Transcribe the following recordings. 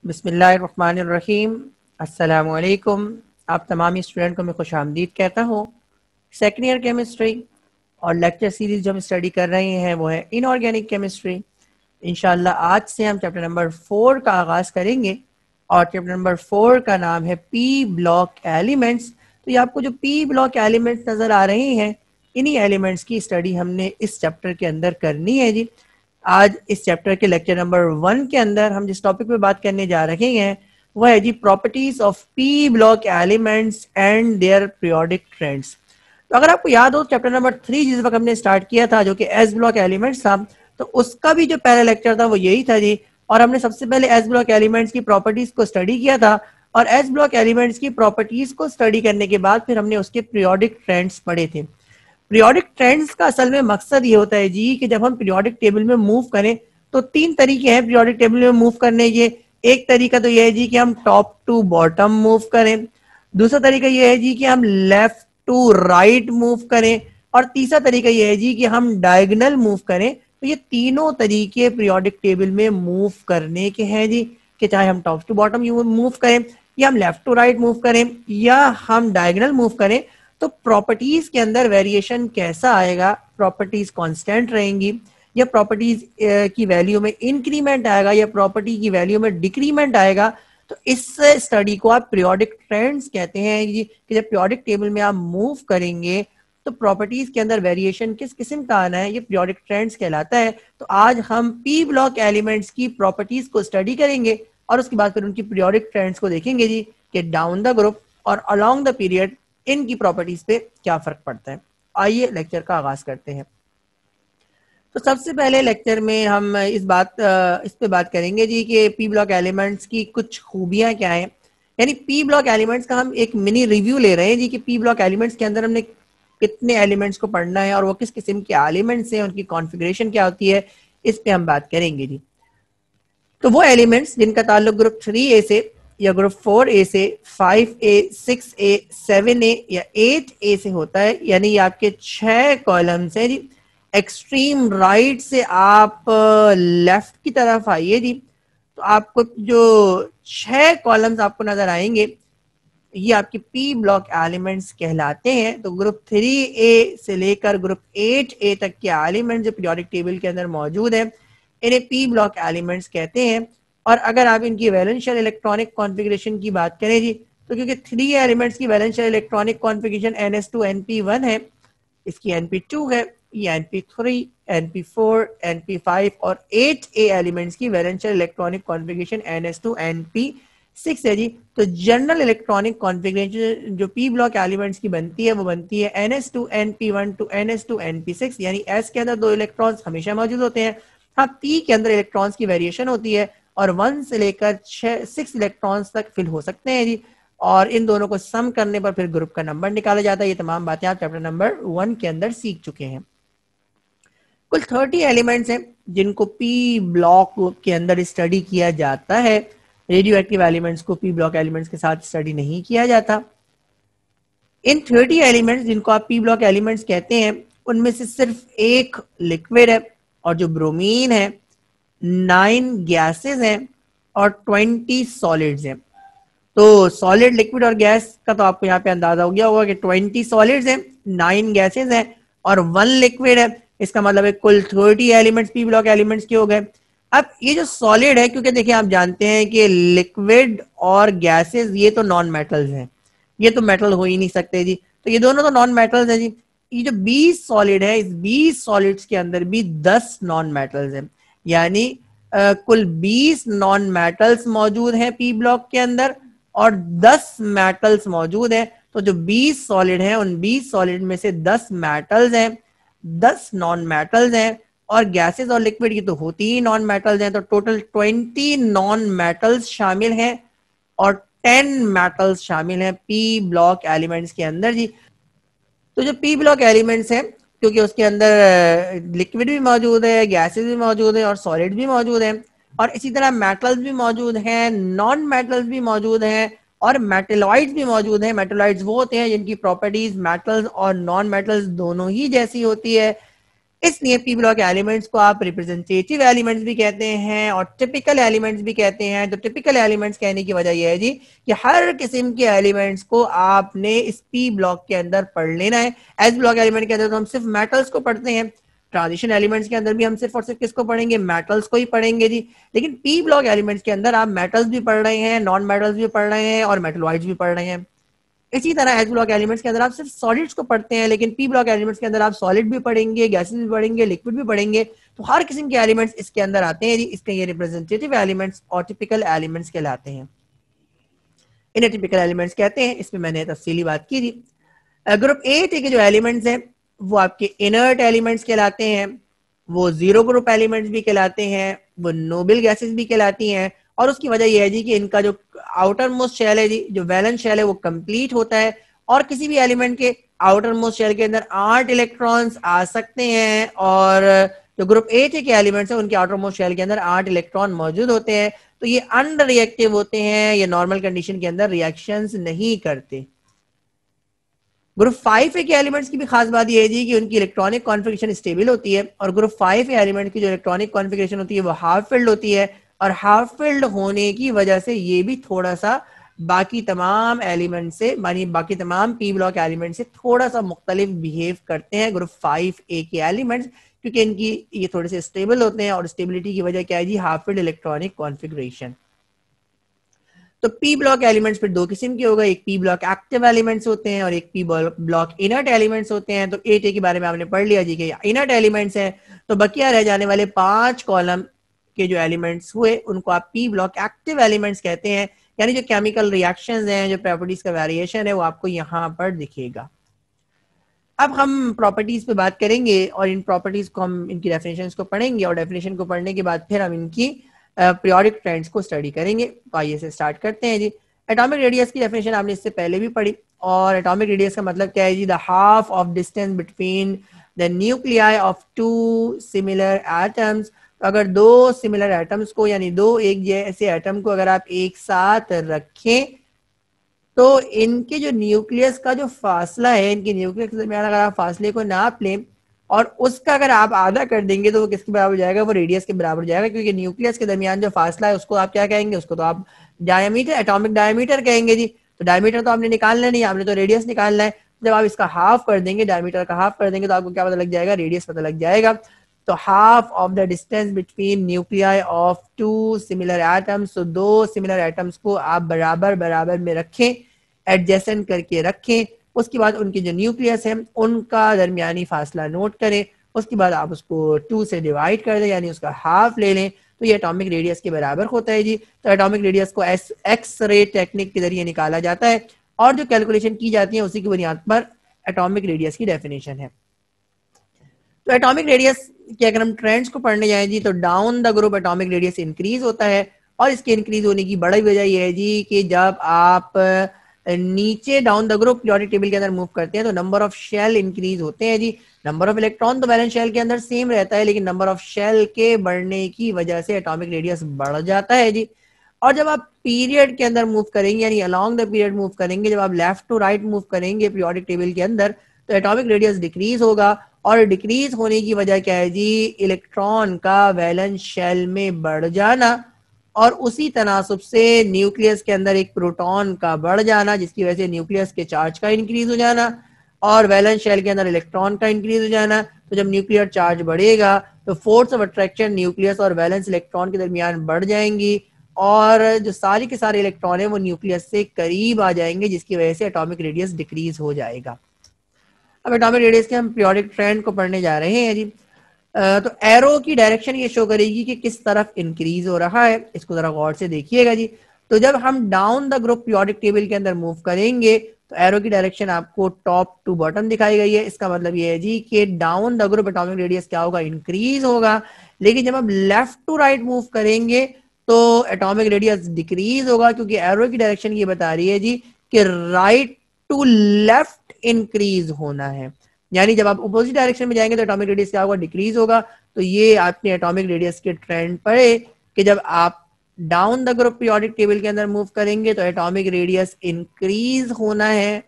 बिस्मिल्लाहिर्रहमानिर्रहीम। अस्सलामुअलैकुम। आप तमाम स्टूडेंट को मैं खुश आमदीद कहता हूँ। सेकेंड ईयर केमिस्ट्री और लेक्चर सीरीज जो हम स्टडी कर रहे हैं वो है इनऑर्गेनिक केमिस्ट्री। इंशाल्लाह आज से हम चैप्टर नंबर 4 का आगाज़ करेंगे और चैप्टर नंबर 4 का नाम है पी ब्लॉक एलिमेंट्स। तो ये आपको जो पी ब्लॉक एलिमेंट्स नज़र आ रहे हैं, इन्हीं एलिमेंट्स की स्टडी हमने इस चैप्टर के अंदर करनी है जी। आज इस चैप्टर के लेक्चर नंबर 1 के अंदर हम जिस टॉपिक पे बात करने जा रहे हैं वह है जी properties of P block elements and their periodic trends. तो अगर आपको याद हो चैप्टर नंबर 3 जिस वक्त हमने स्टार्ट किया था जो कि एस ब्लॉक एलिमेंट्स था, तो उसका भी जो पहला लेक्चर था वो यही था जी। और हमने सबसे पहले एस ब्लॉक एलिमेंट्स की प्रॉपर्टीज को स्टडी किया था और एस ब्लॉक एलिमेंट्स की प्रॉपर्टीज को स्टडी करने के बाद फिर हमने उसके पीरियोडिक ट्रेंड्स पढ़े थे। पीरियोडिक ट्रेंड्स का असल में मकसद ये होता है जी कि जब हम पीरियोडिक टेबल में मूव करें तो 3 तरीके हैं पीरियोडिक टेबल में मूव करने के। एक तरीका तो ये है जी कि हम टॉप टू बॉटम मूव करें, दूसरा तरीका ये है जी कि हम लेफ्ट टू राइट मूव करें और तीसरा तरीका ये है जी कि हम डायगोनल मूव करें। तो ये तीनों तरीके पीरियोडिक टेबल में मूव करने के हैं जी, कि चाहे हम टॉप टू बॉटम मूव करें या हम लेफ्ट टू राइट मूव करें या हम डायगोनल मूव करें, तो प्रॉपर्टीज के अंदर वेरिएशन कैसा आएगा, प्रॉपर्टीज कांस्टेंट रहेंगी या प्रॉपर्टीज की वैल्यू में इंक्रीमेंट आएगा या प्रॉपर्टी की वैल्यू में डिक्रीमेंट आएगा। तो इस स्टडी को आप पीरियोडिक ट्रेंड्स कहते हैं जी, कि जब पीरियोडिक टेबल में आप मूव करेंगे तो प्रॉपर्टीज के अंदर वेरिएशन किस किस्म का आना है, ये पीरियोडिक ट्रेंड्स कहलाता है। तो आज हम पी ब्लॉक एलिमेंट्स की प्रॉपर्टीज को स्टडी करेंगे और उसके बाद फिर उनकी पीरियोडिक ट्रेंड्स को देखेंगे जी कि डाउन द ग्रुप और अलोंग द पीरियड इनकी प्रॉपर्टीज पे क्या फर्क पड़ता है। आइए लेक्चर का आगाज करते हैं। तो सबसे पहले लेक्चर में हम इस पे बात करेंगे जी कि पी ब्लॉक एलिमेंट्स की कुछ खूबियां क्या हैं। यानी पी ब्लॉक एलिमेंट्स का हम एक मिनी रिव्यू ले रहे हैं जी कि पी ब्लॉक एलिमेंट्स के अंदर हमने कितने एलिमेंट्स को पढ़ना है और वो किस किस्म के एलिमेंट्स हैं, उनकी कॉन्फ़िगरेशन क्या होती है, इस पे हम बात करेंगे जी। तो वो एलिमेंट्स जिनका ताल्लुक ग्रुप 3A से या ग्रुप 4A से 5A 6A 7A या 8A से होता है, यानी ये आपके 6 कॉलम्स हैं जी। एक्सट्रीम राइट से आप लेफ्ट की तरफ आइए जी, तो आपको जो 6 कॉलम्स आपको नजर आएंगे ये आपके पी ब्लॉक एलिमेंट्स कहलाते हैं। तो ग्रुप 3A से लेकर ग्रुप 8A तक के एलिमेंट्स जो पीरियोडिक टेबल के अंदर मौजूद है इन्हें पी ब्लॉक एलिमेंट्स कहते हैं। और अगर आप इनकी वैलेंशियल इलेक्ट्रॉनिक कॉन्फ़िगरेशन की बात करें जी, तो क्योंकि 3 एलिमेंट्स की वैलेंशियल इलेक्ट्रॉनिक कॉन्फ़िगरेशन ns2 np1 है, इसकी np2 है, ये np3 np4 np5 और 8A एलिमेंट्स की वैलेंशियल इलेक्ट्रॉनिक कॉन्फ़िगरेशन ns2 np6 है जी। तो जनरल इलेक्ट्रॉनिक कॉन्फ़िगरेशन जो पी ब्लॉक एलिमेंट्स की बनती है वो बनती है ns2 np1 to ns2 np6, यानी s के अंदर 2 इलेक्ट्रॉन्स हमेशा मौजूद होते हैं। हाँ, p के अंदर इलेक्ट्रॉन्स की वेरिएशन होती है और 1 से लेकर 6 इलेक्ट्रॉन्स तक फिल हो सकते हैं जी। और इन दोनों को सम करने पर फिर ग्रुप का नंबर निकाला जाता है। ये तमाम बातें आप चैप्टर नंबर 1 के अंदर सीख चुके हैं। कुल 30 एलिमेंट्स हैं जिनको पी ब्लॉक के अंदर स्टडी किया जाता है। रेडियो एक्टिव एलिमेंट्स को पी ब्लॉक एलिमेंट्स के साथ स्टडी नहीं किया जाता। इन 30 एलिमेंट्स जिनको आप पी ब्लॉक एलिमेंट्स कहते हैं उनमें से सिर्फ एक लिक्विड है और जो ब्रोमीन है, 9 गैसेस हैं और 20 सॉलिड्स हैं। तो सॉलिड, लिक्विड और गैस का तो आपको यहाँ पे अंदाजा हो गया होगा कि 20 सॉलिड्स हैं, 9 गैसेस हैं और 1 लिक्विड है। इसका मतलब है कुल 30 एलिमेंट्स पी ब्लॉक एलिमेंट्स के हो गए। अब ये जो सॉलिड है, क्योंकि देखिए आप जानते हैं कि लिक्विड और गैसेस ये तो नॉन मेटल्स हैं, ये तो मेटल हो ही नहीं सकते जी, तो ये दोनों तो नॉन मेटल्स हैं जी। ये जो 20 सॉलिड है, इस 20 सॉलिड्स के अंदर भी 10 नॉन मेटल्स हैं, यानी कुल 20 नॉन मेटल्स मौजूद हैं पी ब्लॉक के अंदर और 10 मेटल्स मौजूद हैं। तो जो 20 सॉलिड हैं उन 20 सॉलिड में से 10 मेटल्स हैं, 10 नॉन मेटल्स हैं और गैसेस और लिक्विड की तो होती ही नॉन मेटल्स हैं। तो टोटल 20 नॉन मेटल्स शामिल हैं और 10 मेटल्स शामिल हैं पी ब्लॉक एलिमेंट्स के अंदर जी। तो जो पी ब्लॉक एलिमेंट्स हैं, क्योंकि उसके अंदर लिक्विड भी मौजूद है, गैसेस भी मौजूद है और सॉलिड भी मौजूद है और इसी तरह मेटल्स भी मौजूद हैं, नॉन मेटल्स भी मौजूद हैं और मेटेलॉइड्स भी मौजूद हैं। मेटेलॉइड्स वो होते हैं जिनकी प्रॉपर्टीज मेटल्स और नॉन मेटल्स दोनों ही जैसी होती है। इसलिए पी ब्लॉक एलिमेंट्स को आप रिप्रेजेंटेटिव एलिमेंट्स भी कहते हैं और टिपिकल एलिमेंट्स भी कहते हैं। तो टिपिकल एलिमेंट्स कहने की वजह यह है जी कि हर किस्म के एलिमेंट्स को आपने इस पी ब्लॉक के अंदर पढ़ लेना है। एस ब्लॉक एलिमेंट के अंदर तो हम सिर्फ मेटल्स को पढ़ते हैं, ट्रांजिशन एलिमेंट्स के अंदर भी हम सिर्फ और सिर्फ किसको पढ़ेंगे, मेटल्स को ही पढ़ेंगे जी। लेकिन पी ब्लॉक एलिमेंट्स के अंदर आप मेटल्स भी पढ़ रहे हैं, नॉन मेटल्स भी पढ़ रहे हैं और मेटलॉइड्स भी पढ़ रहे हैं। इसी तरह एच ब्लॉक एलिमेंट्स के अंदर आप सिर्फ सॉलिड्स को पढ़ते हैं, लेकिन पी ब्लॉक एलिमेंट्स के अंदर आप सॉलिड भी पढ़ेंगे, गैसेस भी पढ़ेंगे, लिक्विड भी पढ़ेंगे। तो हर किस्म के एलिमेंट्स इसके अंदर आते हैं जी। इसके ये रिप्रेजेंटेटिव एलिमेंट्स और टिपिकल एलिमेंट्स कहलाते हैं। इन्हें टिपिकल एलिमेंट्स कहते हैं, इसमें मैंने तफसीली बात की थी। ग्रुप ए के जो एलिमेंट्स हैं वो आपके इनर्ट एलिमेंट्स कहलाते हैं, वो जीरो ग्रुप एलिमेंट्स भी कहलाते हैं, वो नोबल गैसेस भी कहलाती हैं। और उसकी वजह यह है जी कि इनका जो आउटर मोस्ट शेल है जी, जो वैलेंस शेल है वो कंप्लीट होता है। और किसी भी एलिमेंट के आउटर मोस्ट शेल के अंदर 8 इलेक्ट्रॉन्स आ सकते हैं और जो ग्रुप ए के एलिमेंट्स हैं उनके आउटर मोस्ट शेल के अंदर 8 इलेक्ट्रॉन मौजूद होते हैं। तो ये अनरिएक्टिव होते हैं, ये नॉर्मल कंडीशन के अंदर रिएक्शंस नहीं करते। ग्रुप 5 के एलिमेंट्स की भी खास बात यह है जी कि उनकी इलेक्ट्रॉनिक कॉन्फ़िगरेशन स्टेबल होती है और ग्रुप 5 एलिमेंट की जो इलेक्ट्रॉनिक कॉन्फ़िगरेशन होती है वो हाफ फील्ड होती है। और हाफ फील्ड होने की वजह से ये भी थोड़ा सा बाकी तमाम एलिमेंट से, मानी बाकी तमाम पी ब्लॉक एलिमेंट से थोड़ा सा मुख्तलिफ बिहेव करते हैं ग्रुप 5A के एलिमेंट्स, क्योंकि इनकी ये थोड़े से स्टेबल होते हैं। और स्टेबिलिटी की वजह क्या है जी, हाफ फील्ड इलेक्ट्रॉनिक कॉन्फ़िगरेशन। तो पी ब्लॉक एलिमेंट्स फिर दो किस्म के हो गए, एक पी ब्लॉक एक्टिव एलिमेंट्स होते हैं और एक पी ब्लॉक इनर्ट एलिमेंट्स होते हैं। तो 8A के बारे में आपने पढ़ लिया जी कि इनर्ट एलिमेंट्स हैं। तो बकिया रह जाने वाले 5 कॉलम के जो एलिमेंट्स हुए उनको आप पी ब्लॉक एक्टिव एलिमेंट्स कहते हैं, यानी जो केमिकल रिएक्शंस हैं, जो प्रॉपर्टीज का वेरिएशन है वो आपको यहाँ पर दिखेगा। अब हम प्रॉपर्टीज पे बात करेंगे और इन प्रॉपर्टीज को हम इनकी डेफिनेशंस को पढ़ेंगे और डेफिनेशन को पढ़ने के बाद फिर हम इनकी पीरियोडिक ट्रेंड्स को स्टडी करेंगे। तो आइए से स्टार्ट करते हैं जी। एटॉमिक रेडियस की डेफिनेशन आपने इससे पहले भी पढ़ी और एटॉमिक रेडियस का मतलब क्या है जी, the half of distance between the nuclei of 2 similar atoms. अगर 2 सिमिलर एटम्स को, यानी 2 एक जैसे एटम को अगर आप एक साथ रखें तो इनके जो न्यूक्लियस का जो फासला है, इनके न्यूक्लियस के दरमियान अगर आप फासले को नाप लें और उसका अगर आप आधा कर देंगे तो वो किसके बराबर हो जाएगा, वो रेडियस के बराबर हो जाएगा। क्योंकि न्यूक्लियस के दरमियान जो फासला है उसको आप क्या कहेंगे, उसको तो आप डायमीटर, एटॉमिक डायमीटर कहेंगे जी। तो डायमीटर तो आपने निकालना नहीं, आपने तो रेडियस निकालना है। जब आप इसका हाफ कर देंगे, डायमीटर का हाफ कर देंगे तो आपको क्या पता लग जाएगा, रेडियस पता लग जाएगा। तो half of the distance between nuclei of 2 similar atoms. तो 2 सिमिलर एटम्स को आप बराबर बराबर में रखें, एडजेसेंट करके रखें। उसके बाद उनके जो न्यूक्लियस है उनका दरमियानी फासला नोट करें। उसके बाद आप उसको 2 से डिवाइड कर दें, यानी उसका हाफ ले लें। तो ये एटॉमिक रेडियस के बराबर होता है जी। तो एटॉमिक रेडियस को एक्स रे टेक्निक के जरिए निकाला जाता है और जो कैलकुलेशन की जाती है उसी की बुनियाद पर एटॉमिक रेडियस की डेफिनेशन है। तो एटॉमिक रेडियस के अगर हम ट्रेंड्स को पढ़ने जाएं जी, तो down the group atomic radius increase होता है। और इसके इंक्रीज होने की बड़ी वजह यह है जी कि जब आप नीचे down the group periodic table के अंदर मूव करते हैं तो नंबर ऑफ शेल इंक्रीज होते हैं जी। नंबर ऑफ इलेक्ट्रॉन तो वैलेंस शेल के अंदर सेम रहता है, लेकिन नंबर ऑफ शेल के बढ़ने की वजह से एटॉमिक रेडियस बढ़ जाता है जी। और जब आप पीरियड के अंदर मूव करेंगे, यानी अलोंग द पीरियड मूव करेंगे, जब आप लेफ्ट टू राइट मूव करेंगे पीरियोडिक टेबल के अंदर, तो एटॉमिक रेडियस डिक्रीज होगा। और डिक्रीज होने की वजह क्या है जी, इलेक्ट्रॉन का वैलेंस शेल में बढ़ जाना और उसी तनासुब से न्यूक्लियस के अंदर एक प्रोटॉन का बढ़ जाना, जिसकी वजह से न्यूक्लियस के चार्ज का इंक्रीज हो जाना और वैलेंस शेल के अंदर इलेक्ट्रॉन का इंक्रीज हो जाना। तो जब न्यूक्लियर चार्ज बढ़ेगा तो फोर्स ऑफ अट्रैक्शन न्यूक्लियस और वैलेंस इलेक्ट्रॉन के दरमियान बढ़ जाएंगी और जो सारी के सारे इलेक्ट्रॉन है वो न्यूक्लियस से करीब आ जाएंगे, जिसकी वजह से एटॉमिक रेडियस डिक्रीज हो जाएगा। अब एटॉमिक रेडियस के हम पीरियोडिक ट्रेंड को पढ़ने जा रहे हैं जी। तो एरो की डायरेक्शन ये शो करेगी कि किस तरफ इंक्रीज हो रहा है। इसको जरा गौर से देखिएगा जी। तो जब हम down the group periodic table के अंदर मूव करेंगे तो एरो की डायरेक्शन आपको टॉप टू बॉटम दिखाई गई है। इसका मतलब ये है जी कि down the group atomic radius क्या होगा, इंक्रीज होगा। लेकिन जब हम लेफ्ट टू राइट मूव करेंगे तो एटॉमिक रेडियस डिक्रीज होगा, क्योंकि एरो की डायरेक्शन ये बता रही है जी कि राइट टू लेफ्ट इंक्रीज होना है। यानी जब आप अपोजिट डायरेक्शन में जाएंगे तो एटॉमिक रेडियस क्या होगा, डिक्रीज होगा। तो ये आपने एटॉमिक रेडियस के ट्रेंड पढ़े कि जब आप down the group periodic table के अंदर मूव करेंगे तो एटॉमिक रेडियस इंक्रीज होना है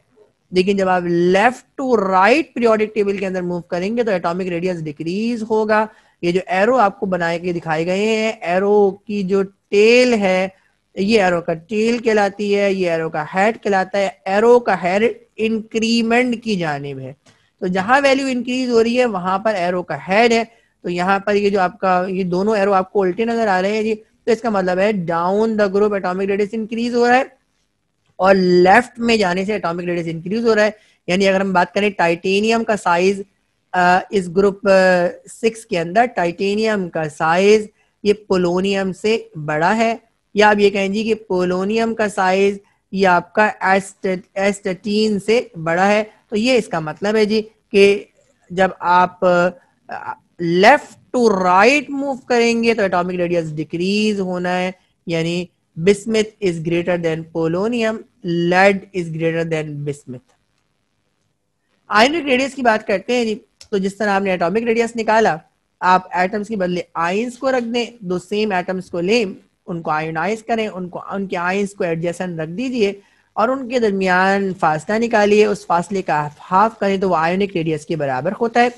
लेकिन जब आप left to right periodic table के अंदर मूव करेंगे तो एटॉमिक रेडियस डिक्रीज होगा। ये जो एरो आपको बनाए के दिखाए गए हैं, एरो की जो टेल है, ये एरो का टेल कहलाती है, ये एरो का हेड कहलाता है। एरो का हेड इंक्रीमेंट की जानिब है, तो जहां वैल्यू इंक्रीज हो रही है वहां पर एरो का हेड है। तो यहाँ पर ये जो आपका ये दोनों एरो आपको उल्टे नजर आ रहे हैं जी, तो इसका मतलब है down the group atomic radius increase हो रहा है और लेफ्ट में जाने से एटॉमिक रेडियस इंक्रीज हो रहा है। यानी अगर हम बात करें टाइटेनियम का साइज, इस ग्रुप 6 के अंदर टाइटेनियम का साइज ये पोलोनियम से बड़ा है, या आप ये कहें जी कि पोलोनियम का साइज ये आपका एस्टेटीन से बड़ा है। तो ये इसका मतलब है जी कि जब आप लेफ्ट टू राइट मूव करेंगे तो एटॉमिक रेडियस डिक्रीज होना है, यानी bismuth is greater than polonium, lead is greater than bismuth. Ionic radius की बात करते हैं जी, तो जिस तरह आपने एटॉमिक रेडियस निकाला, आप एटम्स के बदले आयंस को रख दें, दो सेम एटम्स को लें, उनको आयोनाइज करें, उनको उनके आयंस को एडजेसेंट रख दीजिए और उनके दरमियान फासला निकालिए, उस फासले का हाफ करें तो वो आयोनिक रेडियस के बराबर होता है।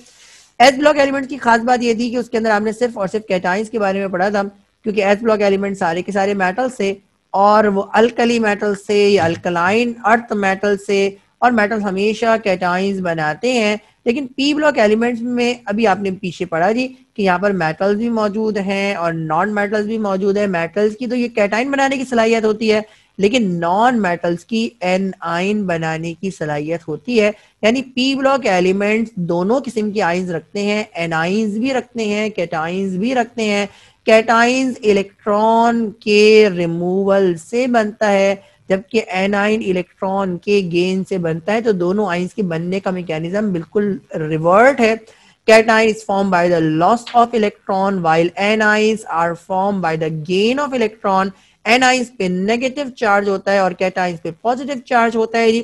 एस ब्लॉक एलिमेंट की खास बात ये थी कि उसके अंदर आपने सिर्फ और सिर्फ कैटाइंस के बारे में पढ़ा था, क्योंकि एस ब्लॉक एलिमेंट सारे के सारे मेटल से, और वो अल्कली मेटल से या अल्कलाइन अर्थ मेटल से, और मेटल हमेशा कैटाइंस बनाते हैं। लेकिन पी ब्लॉक एलिमेंट्स में अभी आपने पीछे पढ़ा जी कि यहाँ पर मेटल्स भी मौजूद हैं और नॉन मेटल्स भी मौजूद है। मेटल्स की तो ये कैटाइन बनाने की सलाहियत होती है, लेकिन नॉन मेटल्स की एनाइन बनाने की सलाहियत होती है। यानी पी ब्लॉक एलिमेंट्स दोनों किस्म के आइंस रखते हैं, एनाइंस भी रखते हैं, कैटाइंस भी रखते हैं। कैटाइंस इलेक्ट्रॉन के रिमूवल से बनता है, जबकि एनाइन इलेक्ट्रॉन के गेन से बनता है। तो दोनों आइंस के बनने का मैकेनिज्म बिल्कुल रिवर्ट है। Cation is formed by the loss of electron while anions are formed by the gain of electron. Anions पे नेगेटिव चार्ज होता है और कैटाइंस पे पॉजिटिव चार्ज होता है जी।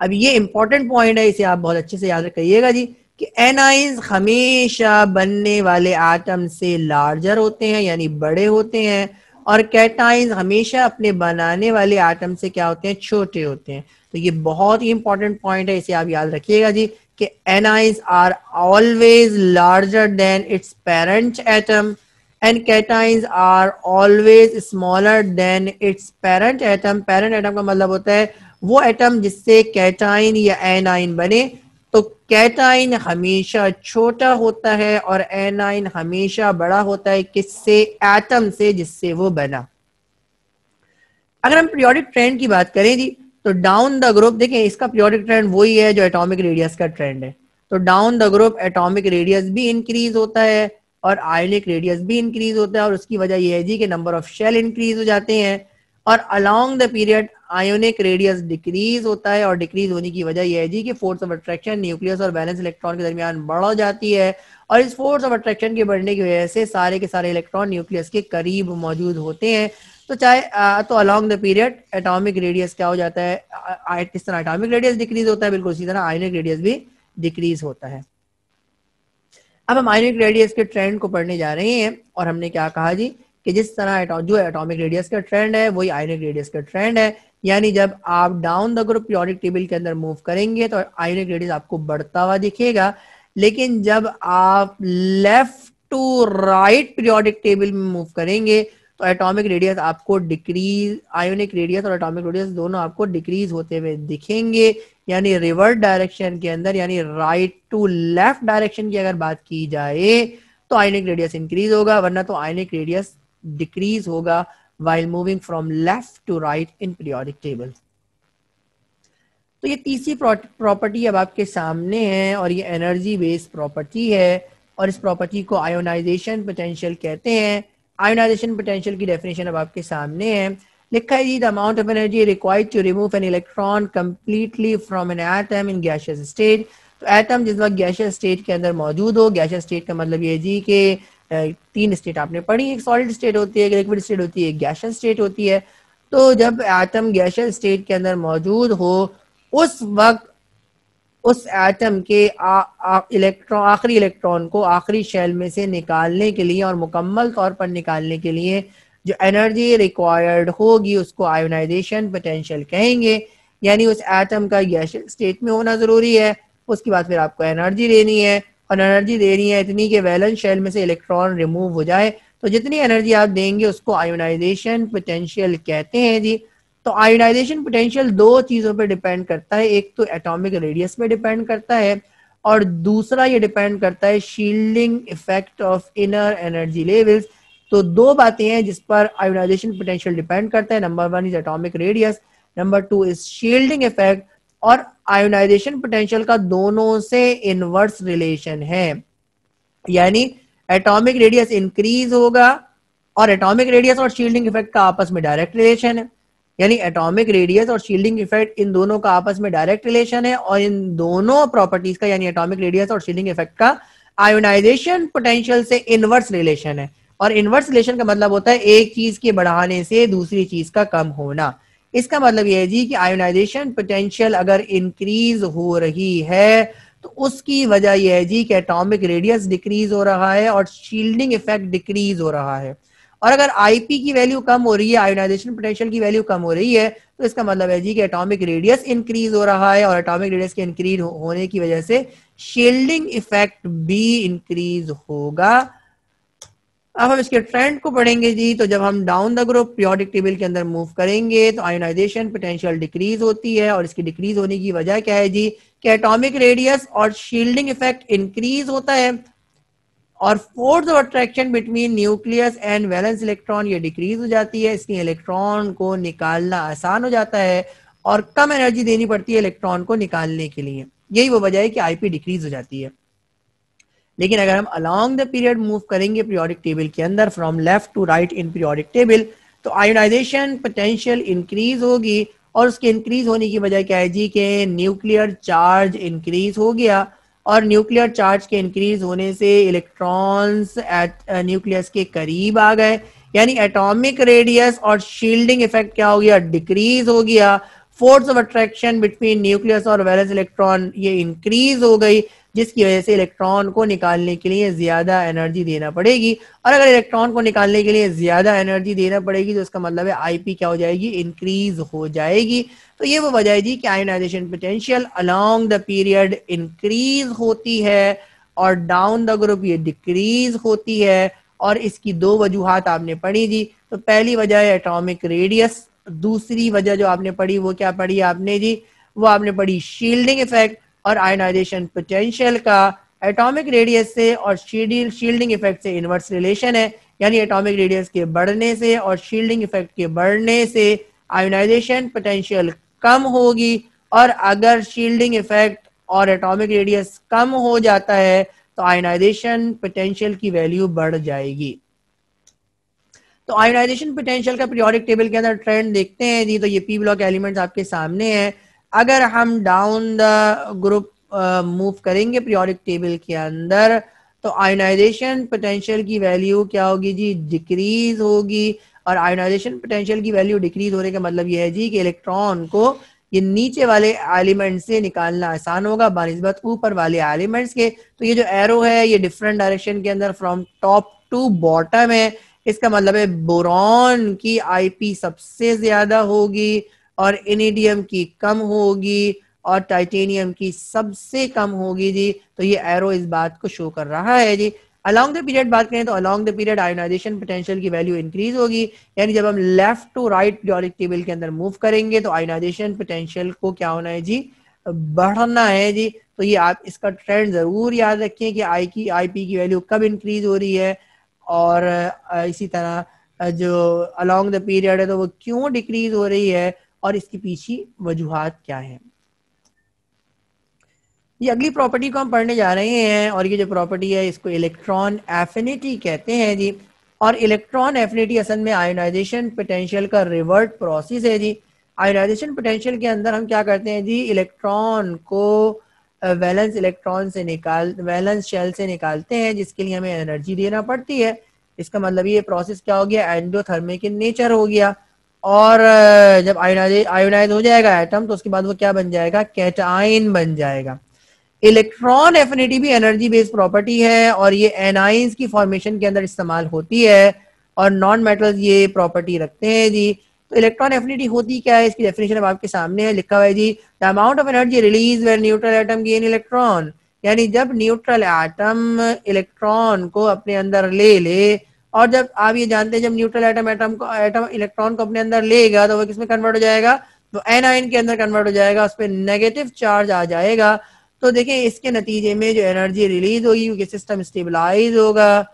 अब ये इंपॉर्टेंट पॉइंट है, इसे आप बहुत अच्छे से याद रखिएगा जी कि एनाइंस हमेशा बनने वाले एटम से लार्जर होते हैं, यानी बड़े होते हैं, और कैटाइंस हमेशा अपने बनाने वाले एटम से क्या होते हैं, छोटे होते हैं। तो ये बहुत ही इंपॉर्टेंट पॉइंट है, इसे आप याद रखिएगा जी कि anions are always larger than its parent atom and cations are always smaller than its parent atom. Parent atom का मतलब होता है वो एटम जिससे कैटाइन या एनाइन बने। तो कैटाइन हमेशा छोटा होता है और एनाइन हमेशा बड़ा होता है, किससे, एटम से जिससे वो बना। अगर हम पीरियोडिक ट्रेंड की बात करें जी, तो डाउन द ग्रुप देखें, इसका पीरियोडिक ट्रेंड वही है जो एटॉमिक रेडियस का ट्रेंड है। तो down the group atomic radius भी इंक्रीज होता है और आयोनिक रेडियस भी इंक्रीज होता है, और उसकी वजह यह है जी कि नंबर ऑफ शेल इंक्रीज हो जाते हैं। और along the period ionic radius decrease होता है, और डिक्रीज होने की वजह यह है जी कि फोर्स ऑफ अट्रैक्शन न्यूक्लियस और वैलेंस इलेक्ट्रॉन के दरमियान बढ़ जाती है, और इस फोर्स ऑफ अट्रैक्शन के बढ़ने की वजह से सारे के सारे इलेक्ट्रॉन न्यूक्लियस के करीब मौजूद होते हैं। तो चाहे तो along the period atomic radius क्या हो जाता है, इस तरह एटॉमिक रेडियस डिक्रीज होता है, बिल्कुल इसी तरह आयोनिक रेडियस भी डिक्रीज होता है। अब हम आयोनिक रेडियस के ट्रेंड को पढ़ने जा रहे हैं, और हमने क्या कहा जी कि जिस तरह जो एटॉमिक रेडियस का ट्रेंड है वही आयोनिक रेडियस का ट्रेंड है। यानी जब आप down the group periodic table के अंदर मूव करेंगे तो आयोनिक रेडियस आपको बढ़ता हुआ दिखेगा, लेकिन जब आप left to right periodic table में मूव करेंगे तो एटॉमिक रेडियस आपको डिक्रीज, आयोनिक रेडियस और एटॉमिक रेडियस दोनों आपको डिक्रीज होते हुए दिखेंगे। यानी रिवर्स डायरेक्शन के अंदर, यानी राइट टू लेफ्ट डायरेक्शन की अगर बात की जाए तो आयोनिक रेडियस इंक्रीज होगा, वरना तो आयोनिक रेडियस डिक्रीज होगा while moving from left to right in periodic table। तो ये तीसरी प्रॉपर्टी अब आपके सामने है, और ये एनर्जी बेस्ड प्रॉपर्टी है, और इस प्रॉपर्टी को आयोनाइजेशन पोटेंशियल कहते हैं। आयोनाइजेशन पोटेंशियल की डेफिनेशन अब आपके सामने है, लिखा है जी the amount of energy required to remove an electron completely from an atom in gaseous state. तो एटम जिस वक्त गैसियस स्टेट के अंदर मौजूद हो, गैसियस स्टेट का मतलब ये जी कि तीन स्टेट आपने पढ़ी, एक सॉलिड स्टेट होती है, एक लिक्विड स्टेट होती है, एक गैसियस स्टेट होती है। तो जब एटम गैसियस स्टेट के अंदर मौजूद हो उस वक्त उस एटम के आखिरी इलेक्ट्रॉन को आखिरी शेल में से निकालने के लिए और मुकम्मल तौर पर निकालने के लिए जो एनर्जी रिक्वायर्ड होगी उसको आयोनाइजेशन पोटेंशियल कहेंगे। यानी उस एटम का गैसियस स्टेट में होना जरूरी है। उसके बाद फिर आपको एनर्जी देनी है, और एनर्जी देनी है इतनी कि वैलेंस शेल में से इलेक्ट्रॉन रिमूव हो जाए। तो जितनी एनर्जी आप देंगे उसको आयोनाइजेशन पोटेंशियल कहते हैं जी। तो आयोनाइजेशन पोटेंशियल दो चीजों पर डिपेंड करता है, एक तो एटॉमिक रेडियस पे डिपेंड करता है, और दूसरा ये डिपेंड करता है shielding effect of inner energy levels. तो दो बातें हैं जिस पर आयोनाइजेशन पोटेंशियल डिपेंड करता है, number one is atomic radius, number two is shielding effect. और आयोनाइजेशन पोटेंशियल का दोनों से इनवर्स रिलेशन है, यानी एटॉमिक रेडियस इंक्रीज होगा और एटॉमिक रेडियस और शील्डिंग इफेक्ट का आपस में डायरेक्ट रिलेशन है। यानी एटॉमिक रेडियस और शील्डिंग इफेक्ट इन दोनों का आपस में डायरेक्ट रिलेशन है, और इन दोनों प्रॉपर्टीज का यानी एटॉमिक रेडियस और शील्डिंग इफेक्ट का आयोनाइजेशन पोटेंशियल से इनवर्स रिलेशन है। और इनवर्स रिलेशन का मतलब होता है एक चीज के बढ़ाने से दूसरी चीज का कम होना। इसका मतलब यह है जी कि आयोनाइजेशन पोटेंशियल अगर इंक्रीज हो रही है तो उसकी वजह यह है जी कि एटॉमिक रेडियस डिक्रीज हो रहा है और शील्डिंग इफेक्ट डिक्रीज हो रहा है। और अगर आईपी की वैल्यू कम हो रही है, आयोनाइजेशन पोटेंशियल की वैल्यू कम हो रही है, तो इसका मतलब है जी कि एटॉमिक रेडियस इंक्रीज हो रहा है, और एटॉमिक रेडियस के इंक्रीज होने की वजह से शील्डिंग इफेक्ट भी इंक्रीज होगा। अब हम इसके ट्रेंड को पढ़ेंगे जी। तो जब हम down the group periodic table के अंदर मूव करेंगे तो आयोनाइजेशन पोटेंशियल डिक्रीज होती है, और इसकी डिक्रीज होने की वजह क्या है जी कि एटॉमिक रेडियस और शील्डिंग इफेक्ट इंक्रीज होता है, और force of attraction between nucleus and valence electron ये डिक्रीज हो जाती है। इसलिए इलेक्ट्रॉन को निकालना आसान हो जाता है और कम एनर्जी देनी पड़ती है इलेक्ट्रॉन को निकालने के लिए। यही वो वजह है कि आईपी डिक्रीज हो जाती है। लेकिन अगर हम अलोंग द पीरियड मूव करेंगे पीरियोडिक टेबल के अंदर from left to right in periodic table, तो आयोनाइजेशन पोटेंशियल इंक्रीज होगी, और उसके इंक्रीज होने की वजह क्या है जी कि न्यूक्लियर चार्ज इंक्रीज हो गया, और न्यूक्लियर चार्ज के इंक्रीज होने से इलेक्ट्रॉन्स एट न्यूक्लियस के करीब आ गए, यानी एटॉमिक रेडियस और शील्डिंग इफेक्ट क्या हो गया, डिक्रीज हो गया। Force of attraction between nucleus और वैलेंस इलेक्ट्रॉन ये इंक्रीज हो गई, जिसकी वजह से इलेक्ट्रॉन को निकालने के लिए ज्यादा एनर्जी देना पड़ेगी। और अगर इलेक्ट्रॉन को निकालने के लिए ज्यादा एनर्जी देना पड़ेगी तो इसका मतलब है आईपी क्या हो जाएगी, इंक्रीज हो जाएगी। तो ये वो वजह है जी कि ionization potential along the period increase होती है और डाउन द ग्रुप ये डिक्रीज होती है। और इसकी दो वजूहात आपने पढ़ी जी। तो पहली वजह है एटॉमिक रेडियस, दूसरी वजह जो आपने पढ़ी वो क्या पढ़ी आपने जी, वो आपने पढ़ी शील्डिंग इफेक्ट। और आयोनाइजेशन पोटेंशियल का एटॉमिक रेडियस से और शील्डिंग इफेक्ट से इनवर्स रिलेशन है, यानी एटॉमिक रेडियस के बढ़ने से और शील्डिंग इफेक्ट के बढ़ने से आयोनाइजेशन पोटेंशियल कम होगी, और अगर शील्डिंग इफेक्ट और एटॉमिक रेडियस कम हो जाता है तो आयोनाइजेशन पोटेंशियल की वैल्यू बढ़ जाएगी। तो आयोनाइजेशन पोटेंशियल का पीरियोडिक टेबल के अंदर ट्रेंड देखते हैं जी। तो ये पी ब्लॉक एलिमेंट्स आपके सामने हैं। अगर हम डाउन द ग्रुप मूव करेंगे पीरियोडिक टेबल के अंदर तो आयोनाइजेशन पोटेंशियल की वैल्यू क्या होगी जी, डिक्रीज होगी। और आयोनाइजेशन पोटेंशियल की वैल्यू डिक्रीज होने का मतलब यह है जी कि इलेक्ट्रॉन को ये नीचे वाले एलिमेंट से निकालना आसान होगा बानिस्बत ऊपर वाले एलिमेंट्स के। तो ये जो एरो है ये डिफरेंट डायरेक्शन के अंदर फ्रॉम टॉप टू बॉटम है। इसका मतलब है बोरॉन की आईपी सबसे ज्यादा होगी और इनिडियम की कम होगी और टाइटेनियम की सबसे कम होगी जी। तो ये एरो इस बात को शो कर रहा है जी। अलोंग द पीरियड बात करें तो along the period ionization potential की वैल्यू इंक्रीज होगी, यानी जब हम left to right periodic table के अंदर मूव करेंगे तो आयोनाइजेशन पोटेंशियल को क्या होना है जी, बढ़ना है जी। तो ये आप इसका ट्रेंड जरूर याद रखें कि आईपी की वैल्यू कब इंक्रीज हो रही है, और इसी तरह जो अलोंग द पीरियड है तो वो क्यों डिक्रीज हो रही है और इसकी पीछे वजूहात क्या है। ये अगली प्रॉपर्टी को हम पढ़ने जा रहे हैं, और ये जो प्रॉपर्टी है इसको इलेक्ट्रॉन एफिनिटी कहते हैं जी। और इलेक्ट्रॉन एफिनिटी असल में आयोनाइजेशन पोटेंशियल का रिवर्ट प्रोसेस है जी। आयोनाइजेशन पोटेंशियल के अंदर हम क्या करते हैं जी, इलेक्ट्रॉन को वैलेंस शेल से निकालते हैं, जिसके लिए हमें एनर्जी देना पड़ती है। इसका मतलब ये प्रोसेस क्या हो गया, एंडोथर्मिक इन नेचर हो गया। और जब आयोनाइज हो जाएगा एटम तो उसके बाद वो क्या बन जाएगा, कैटाइन बन जाएगा। इलेक्ट्रॉन एफिनिटी भी एनर्जी बेस्ड प्रॉपर्टी है और ये एनाइंस की फॉर्मेशन के अंदर इस्तेमाल होती है, और नॉन मेटल्स ये प्रॉपर्टी रखते हैं जी तो इलेक्ट्रॉन एफिनिटी होती क्या है, इसकी डेफिनेशन अब आपके सामने है, लिखा हुआ है जी the amount of energy release when neutral atom gain electron, यानी जब न्यूट्रल एटम इलेक्ट्रॉन को अपने अंदर ले ले, और जब आप ये जानते हैं जब न्यूट्रल एटम इलेक्ट्रॉन को अपने अंदर लेगा तो वो किसमें कन्वर्ट हो जाएगा, तो एनायन के अंदर कन्वर्ट हो जाएगा, उस पर नेगेटिव चार्ज आ जाएगा। तो देखिए इसके नतीजे में जो एनर्जी रिलीज होगी क्योंकि सिस्टम स्टेबलाइज होगा,